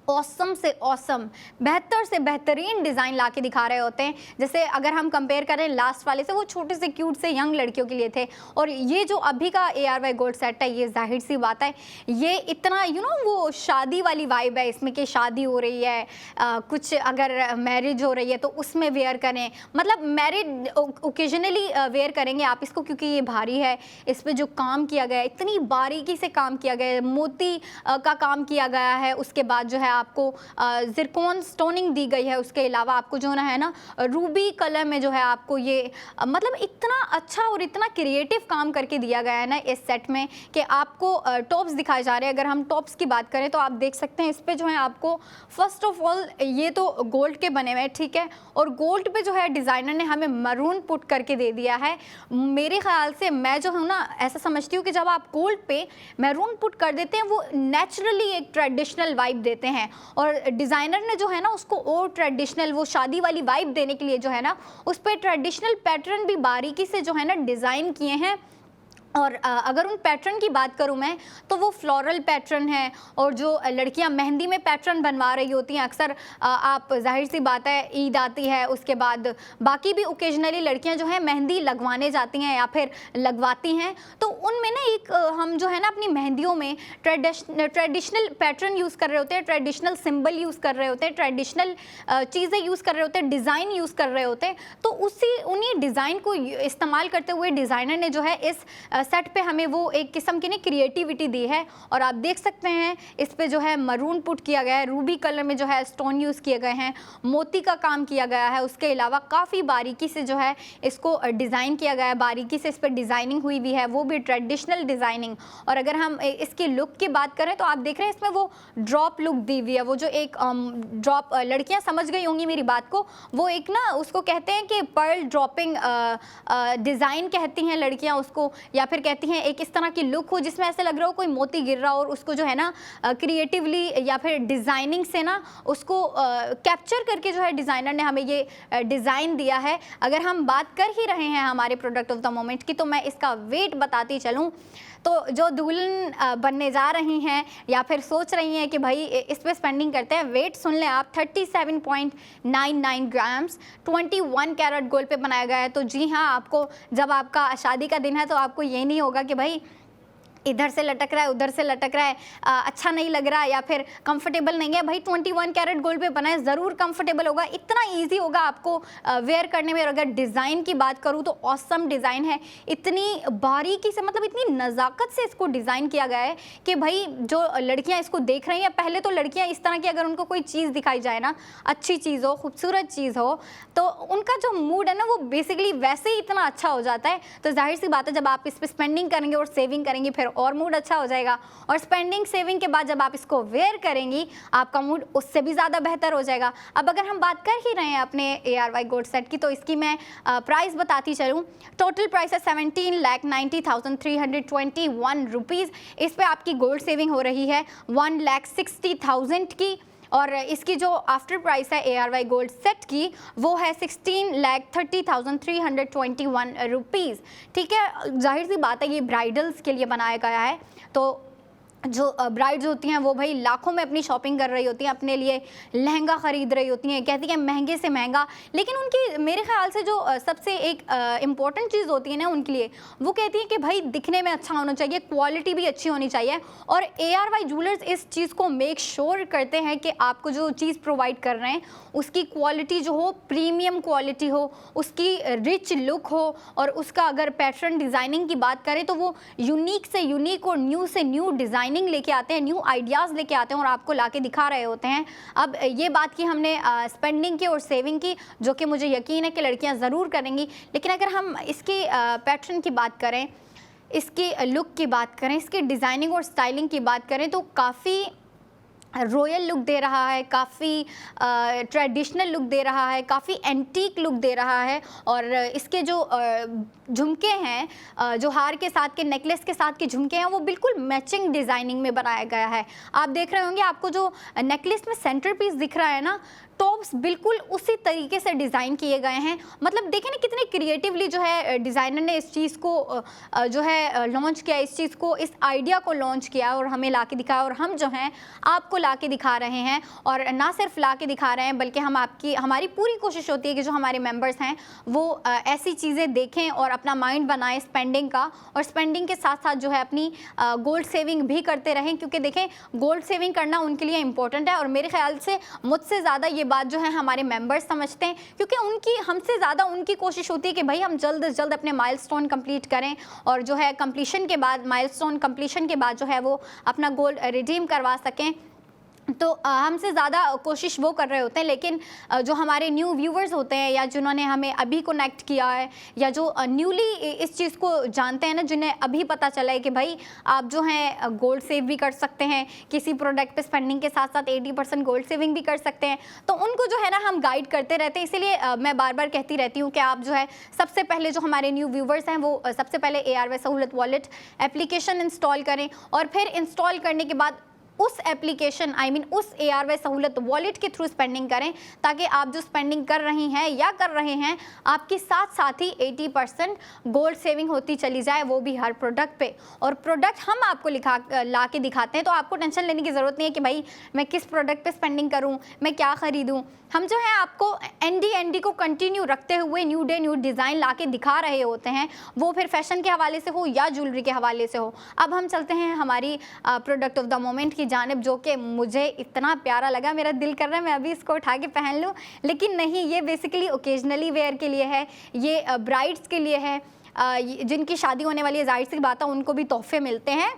औसम से औसम, बेहतर से बेहतरीन डिज़ाइन ला के दिखा रहे होते हैं। जैसे अगर हम कंपेयर करें लास्ट वाले से, वो छोटे से क्यूट से यंग लड़कियों के लिए थे, और ये जो अभी का ARY गोल्ड सेट है, ये जाहिर सी बात है ये इतना वो शादी वाली वाइब है इसमें, कि शादी हो रही है, कुछ अगर मैरिज हो रही है तो उसमें वेयर करें, मतलब मैरिज ओकेजनली वेयर करेंगे आप इसको, क्योंकि ये भारी है। इस पर जो काम किया गया है, इतनी बारीकी से काम किया गया है, मोती का काम किया गया है, उसके बाद जो है आपको जिरकॉन स्टोनिंग दी गई है, उसके अलावा आपको जो है ना रूबी कलर में जो है आपको ये मतलब इतना अच्छा और इतना क्रिएटिव काम करके दिया गया है ना इस सेट में, कि आपको टॉप्स दिखाए जा रहे हैं। अगर हम टॉप्स की बात करें तो आप देख सकते हैं इस पे जो है आपको फर्स्ट ऑफ ऑल ये तो गोल्ड के बने हुए हैं, ठीक है, और गोल्ड पे जो है डिज़ाइनर ने हमें मरून पुट करके दे दिया है। मेरे ख्याल से मैं जो हूँ ना ऐसा समझती हूँ कि जब आप गोल्ड पे मैरून पुट कर देते हैं, वो नेचुरली एक ट्रेडिशनल वाइब देते हैं, और डिज़ाइनर ने जो है ना उसको और ट्रेडिशनल, वो शादी वाली वाइब देने के लिए जो है ना उस पर ट्रेडिशनल पैटर्न भी बारीकी से जो है ना डिज़ाइन किए हैं। और अगर उन पैटर्न की बात करूं मैं, तो वो फ्लोरल पैटर्न है, और जो लड़कियां मेहंदी में पैटर्न बनवा रही होती हैं अक्सर, आप जाहिर सी बात है ईद आती है, उसके बाद बाकी भी ओकेजनली लड़कियां जो है मेहंदी लगवाने जाती हैं या फिर लगवाती हैं, तो उनमें ना एक हम जो है ना अपनी मेहंदियों में ट्रेडिशनल पैटर्न यूज़ कर रहे होते हैं, ट्रेडिशनल सिंबल यूज़ कर रहे होते हैं, ट्रेडिशनल चीज़ें यूज़ कर रहे होते हैं, डिज़ाइन यूज़ कर रहे होते हैं। तो उन्हीं डिज़ाइन को इस्तेमाल करते हुए डिज़ाइनर ने जो है इस सेट पे हमें वो एक किस्म की क्रिएटिविटी दी है। और आप देख सकते हैं इस पे जो है मरून पुट किया गया है, रूबी कलर में जो है स्टोन यूज़ किए गए हैं, मोती का काम किया गया है, उसके अलावा काफ़ी बारीकी से जो है इसको डिज़ाइन किया गया है, बारीकी से इस पर डिज़ाइनिंग हुई भी है, वो भी ट्रेडिशनल डिज़ाइनिंग। और अगर हम इसकी लुक की बात करें तो आप देख रहे हैं इसमें वो ड्रॉप लुक दी हुई है, वो जो एक ड्रॉप, लड़कियाँ समझ गई होंगी मेरी बात को, वो एक ना उसको कहते हैं कि पर्ल ड्रॉपिंग डिज़ाइन कहती हैं लड़कियाँ उसको, या फिर कहती हैं एक इस तरह की लुक हो जिसमें ऐसे लग रहा हो कोई मोती गिर रहा हो, और उसको जो है ना क्रिएटिवली या फिर डिज़ाइनिंग से ना उसको कैप्चर करके जो है डिज़ाइनर ने हमें ये डिज़ाइन दिया है। अगर हम बात कर ही रहे हैं हमारे प्रोडक्ट ऑफ द मोमेंट की, तो मैं इसका वेट बताती चलूँ, तो जो दुल्हन बनने जा रही हैं या फिर सोच रही हैं कि भाई इस पे स्पेंडिंग करते हैं, वेट सुन लें आप, 37.99 ग्राम्स 21 कैरेट गोल्ड पे बनाया गया है। तो जी हाँ, आपको जब आपका शादी का दिन है तो आपको ये नहीं होगा कि भाई इधर से लटक रहा है, उधर से लटक रहा है, अच्छा नहीं लग रहा है या फिर कंफर्टेबल नहीं है। भाई 21 कैरेट गोल्ड पे बना है, ज़रूर कंफर्टेबल होगा, इतना इजी होगा आपको वेयर करने में। और अगर डिज़ाइन की बात करूँ तो ऑसम डिज़ाइन है, इतनी बारीकी से, मतलब इतनी नज़ाकत से इसको डिज़ाइन किया गया है कि भाई जो लड़कियाँ इसको देख रही हैं, पहले तो लड़कियाँ इस तरह की अगर उनको कोई चीज़ दिखाई जाए ना, अच्छी चीज़ हो, खूबसूरत चीज़ हो, तो उनका जो मूड है ना वो बेसिकली वैसे ही इतना अच्छा हो जाता है। तो जाहिर सी बात है जब आप इस पर स्पेंडिंग करेंगे और सेविंग करेंगे, फिर और मूड अच्छा हो जाएगा, और स्पेंडिंग सेविंग के बाद जब आप इसको वेयर करेंगी आपका मूड उससे भी ज़्यादा बेहतर हो जाएगा। अब अगर हम बात कर ही रहे हैं अपने ARY गोल्ड सेट की, तो इसकी मैं प्राइस बताती चलूँ। टोटल प्राइस है 17,90,321 रुपीज़। इस पे आपकी गोल्ड सेविंग हो रही है 1,60,000 की, और इसकी जो आफ्टर प्राइस है ARY गोल्ड सेट की वो है 16,30,321 रुपीज़। ठीक है, जाहिर सी बात है ये ब्राइडल्स के लिए बनाया गया है, तो जो ब्राइड्स होती हैं वो भाई लाखों में अपनी शॉपिंग कर रही होती हैं, अपने लिए लहंगा ख़रीद रही होती हैं, कहती हैं महंगे से महंगा, लेकिन उनकी मेरे ख़्याल से जो सबसे एक इम्पॉर्टेंट चीज़ होती है ना उनके लिए, वो कहती है कि भाई दिखने में अच्छा होना चाहिए, क्वालिटी भी अच्छी होनी चाहिए। और ARY ज्वेलर्स इस चीज़ को मेक श्योर करते हैं कि आपको जो चीज़ प्रोवाइड कर रहे हैं उसकी क्वालिटी जो हो प्रीमियम क्वालिटी हो, उसकी रिच लुक हो, और उसका अगर पैटर्न डिज़ाइनिंग की बात करें तो वो यूनिक से यूनिक और न्यू से न्यू डिज़ाइनिंग लेके आते हैं, न्यू आइडियाज़ लेके आते हैं और आपको लाके दिखा रहे होते हैं। अब ये बात की हमने स्पेंडिंग की और सेविंग की, जो कि मुझे यकीन है कि लड़कियां ज़रूर करेंगी, लेकिन अगर हम इसके पैटर्न की बात करें, इसकी लुक की बात करें, इसकी डिज़ाइनिंग और स्टाइलिंग की बात करें तो काफ़ी रॉयल लुक दे रहा है, काफ़ी ट्रेडिशनल लुक दे रहा है, काफ़ी एंटीक लुक दे रहा है। और इसके जो झुमके हैं, जो हार के साथ के नेकलेस के साथ के झुमके हैं, वो बिल्कुल मैचिंग डिज़ाइनिंग में बनाया गया है। आप देख रहे होंगे, आपको जो नेकलेस में सेंटर पीस दिख रहा है ना, टॉप्स बिल्कुल उसी तरीके से डिज़ाइन किए गए हैं। मतलब देखें ना कितने क्रिएटिवली जो है डिज़ाइनर ने इस चीज़ को जो है लॉन्च किया, इस चीज़ को, इस आइडिया को लॉन्च किया और हमें ला के दिखाया, और हम जो हैं आपको ला के दिखा रहे हैं। और ना सिर्फ ला के दिखा रहे हैं बल्कि हमारी पूरी कोशिश होती है कि जो हमारे मेंबर्स हैं वो ऐसी चीज़ें देखें और अपना माइंड बनाएं स्पेंडिंग का, और स्पेंडिंग के साथ साथ जो है अपनी गोल्ड सेविंग भी करते रहें, क्योंकि देखें गोल्ड सेविंग करना उनके लिए इंपॉर्टेंट है। और मेरे ख्याल से मुझसे ज़्यादा ये बात जो है हमारे मेंबर्स समझते हैं, क्योंकि उनकी हमसे ज़्यादा उनकी कोशिश होती है कि भाई हम जल्द से जल्द अपने माइलस्टोन कंप्लीट करें, और जो है कंप्लीशन के बाद, माइलस्टोन कंप्लीशन के बाद जो है वो अपना गोल्ड रिडीम करवा सकें। तो हमसे ज़्यादा कोशिश वो कर रहे होते हैं, लेकिन जो हमारे न्यू व्यूवर्स होते हैं या जिन्होंने हमें अभी कनेक्ट किया है, या जो न्यूली इस चीज़ को जानते हैं ना, जिन्हें अभी पता चला है कि भाई आप जो हैं गोल्ड सेव भी कर सकते हैं, किसी प्रोडक्ट पे स्पेंडिंग के साथ साथ 80% गोल्ड सेविंग भी कर सकते हैं, तो उनको जो है ना हम गाइड करते रहते हैं। इसीलिए मैं बार बार कहती रहती हूँ कि आप जो है सबसे पहले जो हमारे न्यू व्यूवर्स हैं वो सबसे पहले ARY सहूलत वॉलेट एप्लीकेशन इंस्टॉल करें, और फिर इंस्टॉल करने के बाद उस एप्लीकेशन उस ARY सहूलत वॉलेट के थ्रू स्पेंडिंग करें, ताकि आप जो स्पेंडिंग कर रही हैं या कर रहे हैं आपकी साथ साथ ही 80% गोल्ड सेविंग होती चली जाए, वो भी हर प्रोडक्ट पे। और प्रोडक्ट हम आपको ला के दिखाते हैं, तो आपको टेंशन लेने की ज़रूरत नहीं है कि भाई मैं किस प्रोडक्ट पे स्पेंडिंग करूं, मैं क्या ख़रीदूं। हम जो है आपको ND को कंटिन्यू रखते हुए न्यू डे न्यू डिज़ाइन ला के दिखा रहे होते हैं, वो फिर फैशन के हवाले से हो या ज्वेलरी के हवाले से हो। अब हम चलते हैं हमारी प्रोडक्ट ऑफ द मोमेंट की जानिब, जो कि मुझे इतना प्यारा लगा, मेरा दिल कर रहा है मैं अभी इसको उठा के पहन लूँ, लेकिन नहीं, ये बेसिकली ओकेजनली वेयर के लिए है, ये ब्राइड्स के लिए है, जिनकी शादी होने वाली है, जाहिर सी बात है उनको भी तोहफे मिलते हैं।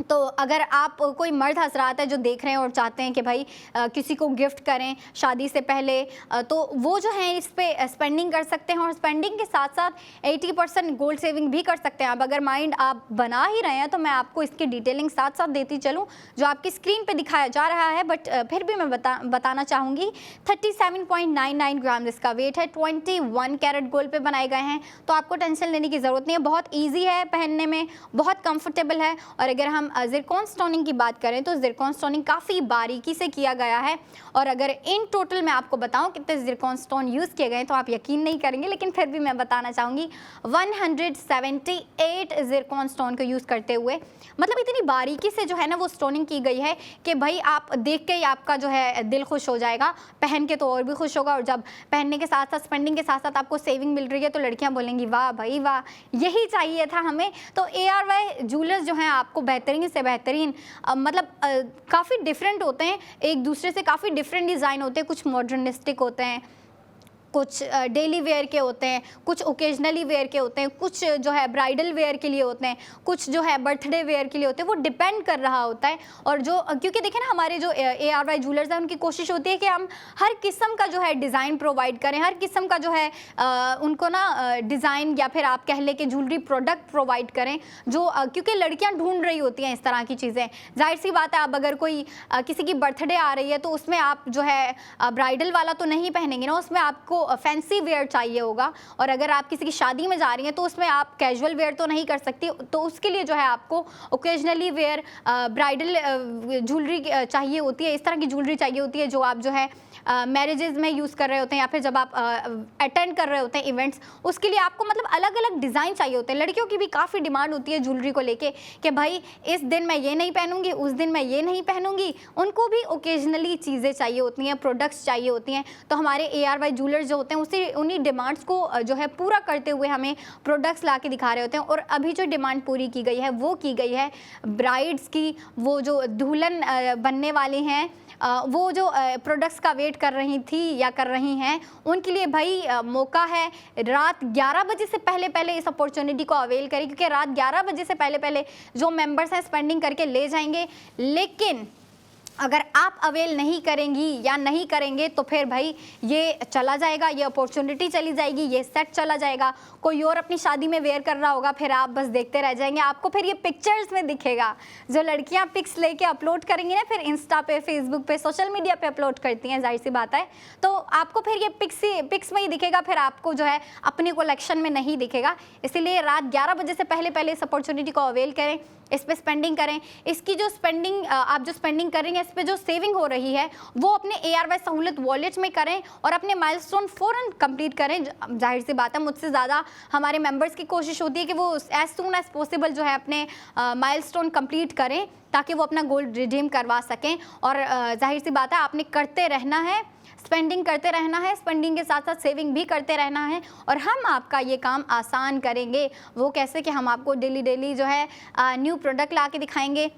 तो अगर आप कोई मर्द हजरात है जो देख रहे हैं और चाहते हैं कि भाई किसी को गिफ्ट करें शादी से पहले, तो वो जो है इस पे स्पेंडिंग कर सकते हैं, और स्पेंडिंग के साथ साथ 80% गोल्ड सेविंग भी कर सकते हैं। अब अगर माइंड आप बना ही रहे हैं तो मैं आपको इसकी डिटेलिंग साथ साथ देती चलूँ, जो आपकी स्क्रीन पे दिखाया जा रहा है, बट फिर भी मैं बताना चाहूँगी 37.99 ग्राम इसका वेट है, 21 कैरेट गोल्ड पे बनाए गए हैं, तो आपको टेंशन लेने की ज़रूरत नहीं है। बहुत ईजी है पहनने में, बहुत कम्फर्टेबल है। और अगर हम ज़िरकॉन स्टोनिंग की बात करें तो ज़िरकॉन स्टोनिंग काफ़ी बारीकी से किया गया है, और अगर इन टोटल मैं आपको बताऊं कितने ज़िरकॉन स्टोन यूज़ किए गए तो आप यकीन नहीं करेंगे, लेकिन फिर भी मैं बताना चाहूँगी 178 ज़िरकॉन स्टोन को यूज़ करते हुए, मतलब इतनी बारीकी से जो है ना वो स्टोनिंग की गई है कि भाई आप देख के ही आपका जो है दिल खुश हो जाएगा, पहन के तो और भी खुश होगा। और जब पहनने के साथ साथ स्पेंडिंग के साथ साथ आपको सेविंग मिल रही है तो लड़कियाँ बोलेंगी वाह भाई वाह, यही चाहिए था हमें। तो ARY ज्वेलर्स जो हैं आपको बेहतरीन से बेहतरीन मतलब काफ़ी डिफरेंट होते हैं, एक दूसरे से काफ़ी डिफरेंट डिज़ाइन होते हैं, कुछ मॉडर्निस्टिक होते हैं, कुछ डेली वेयर के होते हैं, कुछ ओकेजनली वेयर के होते हैं, कुछ जो है ब्राइडल वेयर के लिए होते हैं, कुछ जो है बर्थडे वेयर के लिए होते हैं, वो डिपेंड कर रहा होता है। और जो क्योंकि देखें ना हमारे जो ARY ज्वेलर्स हैं उनकी कोशिश होती है कि हम हर किस्म का जो है डिज़ाइन प्रोवाइड करें, हर किस्म का जो है उनको ना डिज़ाइन या फिर आप कह लें कि ज्वेलरी प्रोडक्ट प्रोवाइड करें, जो क्योंकि लड़कियाँ ढूंढ रही होती हैं इस तरह की चीज़ें। जाहिर सी बात है, अब अगर कोई किसी की बर्थडे आ रही है तो उसमें आप जो है ब्राइडल वाला तो नहीं पहनेंगे ना, उसमें आपको फैंसी वेयर चाहिए होगा, और अगर आप किसी की शादी में जा रही हैं तो उसमें आप कैजुअल वेयर तो नहीं कर सकती, तो उसके लिए जो है आपको ओकेजनली वेयर ब्राइडल ज्वेलरी चाहिए होती है, इस तरह की ज्वेलरी चाहिए होती है जो आप जो है मैरिजेस में यूज़ कर रहे होते हैं या फिर जब आप अटेंड कर रहे होते हैं इवेंट्स, उसके लिए आपको मतलब अलग अलग डिज़ाइन चाहिए होते हैं। लड़कियों की भी काफ़ी डिमांड होती है ज्वेलरी को लेके कि भाई इस दिन मैं ये नहीं पहनूंगी, उस दिन मैं ये नहीं पहनूंगी, उनको भी ओकेजनली चीज़ें चाहिए होती हैं, प्रोडक्ट्स चाहिए होती हैं। तो हमारे ARY ज्वेलर्स जो होते हैं उसी उन्हीं डिमांड्स को जो है पूरा करते हुए हमें प्रोडक्ट्स ला के दिखा रहे होते हैं। और अभी जो डिमांड पूरी की गई है वो की गई है ब्राइड्स की, वो जो दुल्हन बनने वाली हैं, वो जो प्रोडक्ट्स का वेट कर रही थी या कर रही हैं, उनके लिए भाई मौका है। रात 11 बजे से पहले पहले इस अपॉर्चुनिटी को अवेल करें, क्योंकि रात 11 बजे से पहले पहले जो मेंबर्स हैं स्पेंडिंग करके ले जाएंगे। लेकिन अगर आप अवेल नहीं करेंगी या नहीं करेंगे तो फिर भाई ये चला जाएगा, ये अपॉर्चुनिटी चली जाएगी, ये सेट चला जाएगा। कोई और अपनी शादी में वेयर कर रहा होगा, फिर आप बस देखते रह जाएंगे। आपको फिर ये पिक्चर्स में दिखेगा, जो लड़कियां पिक्स लेके अपलोड करेंगी ना फिर इंस्टा पे, फेसबुक पे, सोशल मीडिया पे अपलोड करती हैं, जाहिर सी बात है, तो आपको फिर ये पिक्स में ही दिखेगा, फिर आपको जो है अपनी कलेक्शन में नहीं दिखेगा। इसीलिए रात 11 बजे से पहले पहले इस अपॉर्चुनिटी को अवेल करें, इस पे स्पेंडिंग करें। इसकी जो स्पेंडिंग आप जो स्पेंडिंग करेंगे, इस पे जो सेविंग हो रही है वो अपने ARY सहूलत वॉलेट में करें और अपने माइलस्टोन फ़ौरन कंप्लीट करें। जाहिर सी बात है मुझसे ज़्यादा हमारे मेंबर्स की कोशिश होती है कि वो एज सून एज पॉसिबल जो है अपने माइलस्टोन कंप्लीट करें ताकि वो अपना गोल्ड रिडीम करवा सकें। और जाहिर सी बात है आपने करते रहना है, स्पेंडिंग करते रहना है, स्पेंडिंग के साथ साथ सेविंग भी करते रहना है, और हम आपका ये काम आसान करेंगे। वो कैसे कि हम आपको डेली जो है न्यू प्रोडक्ट ला के दिखाएंगे,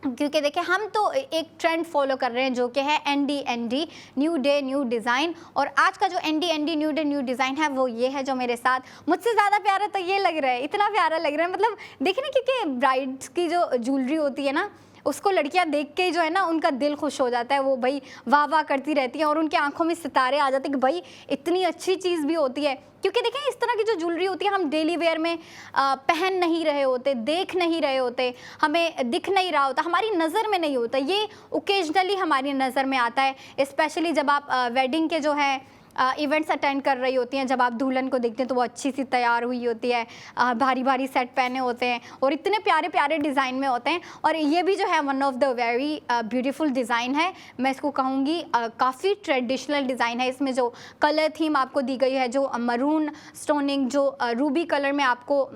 क्योंकि देखिए हम तो एक ट्रेंड फॉलो कर रहे हैं जो कि है ND new day new design. और आज का जो ND new day new design है वो ये है जो मेरे साथ मुझसे ज़्यादा प्यारा तो ये लग रहा है, इतना प्यारा लग रहा है, मतलब देखिए ना, क्योंकि ब्राइड्स की जो ज्वेलरी होती है ना उसको लड़कियां देख के जो है ना उनका दिल खुश हो जाता है, वो भाई वाह वाह करती रहती हैं और उनकी आंखों में सितारे आ जाते हैं कि भाई इतनी अच्छी चीज़ भी होती है। क्योंकि देखें इस तरह की जो ज्वेलरी होती है हम डेली वेयर में पहन नहीं रहे होते, देख नहीं रहे होते, हमें दिख नहीं रहा होता, हमारी नज़र में नहीं होता, ये ओकेजनली हमारी नज़र में आता है। स्पेशली जब आप वेडिंग के जो है इवेंट्स अटेंड कर रही होती हैं, जब आप दुल्हन को देखते हैं तो वो अच्छी सी तैयार हुई होती है, भारी भारी सेट पहने होते हैं और इतने प्यारे प्यारे डिज़ाइन में होते हैं। और ये भी जो है one of the very beautiful design है, मैं इसको कहूँगी काफ़ी ट्रेडिशनल डिज़ाइन है। इसमें जो कलर थीम आपको दी गई है, जो मरून स्टोनिंग, जो रूबी कलर में आपको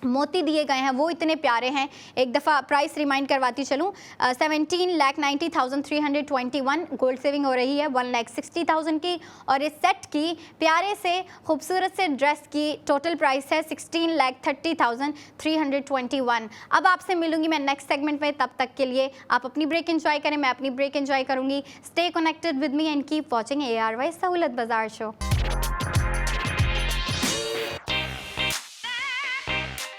मोती दिए गए हैं, वो इतने प्यारे हैं। एक दफ़ा प्राइस रिमाइंड करवाती चलूँ, 17,90,321 गोल्ड सेविंग हो रही है 1,60,000 की। और इस सेट की प्यारे से खूबसूरत से ड्रेस की टोटल प्राइस है 16,30,321। अब आपसे मिलूंगी मैं नेक्स्ट सेगमेंट में, तब तक के लिए आप अपनी ब्रेक एंजॉय करें, मैं अपनी ब्रेक एंजॉय करूँगी। Stay connected with me and keep watching ARY Sahulat Bazaar show.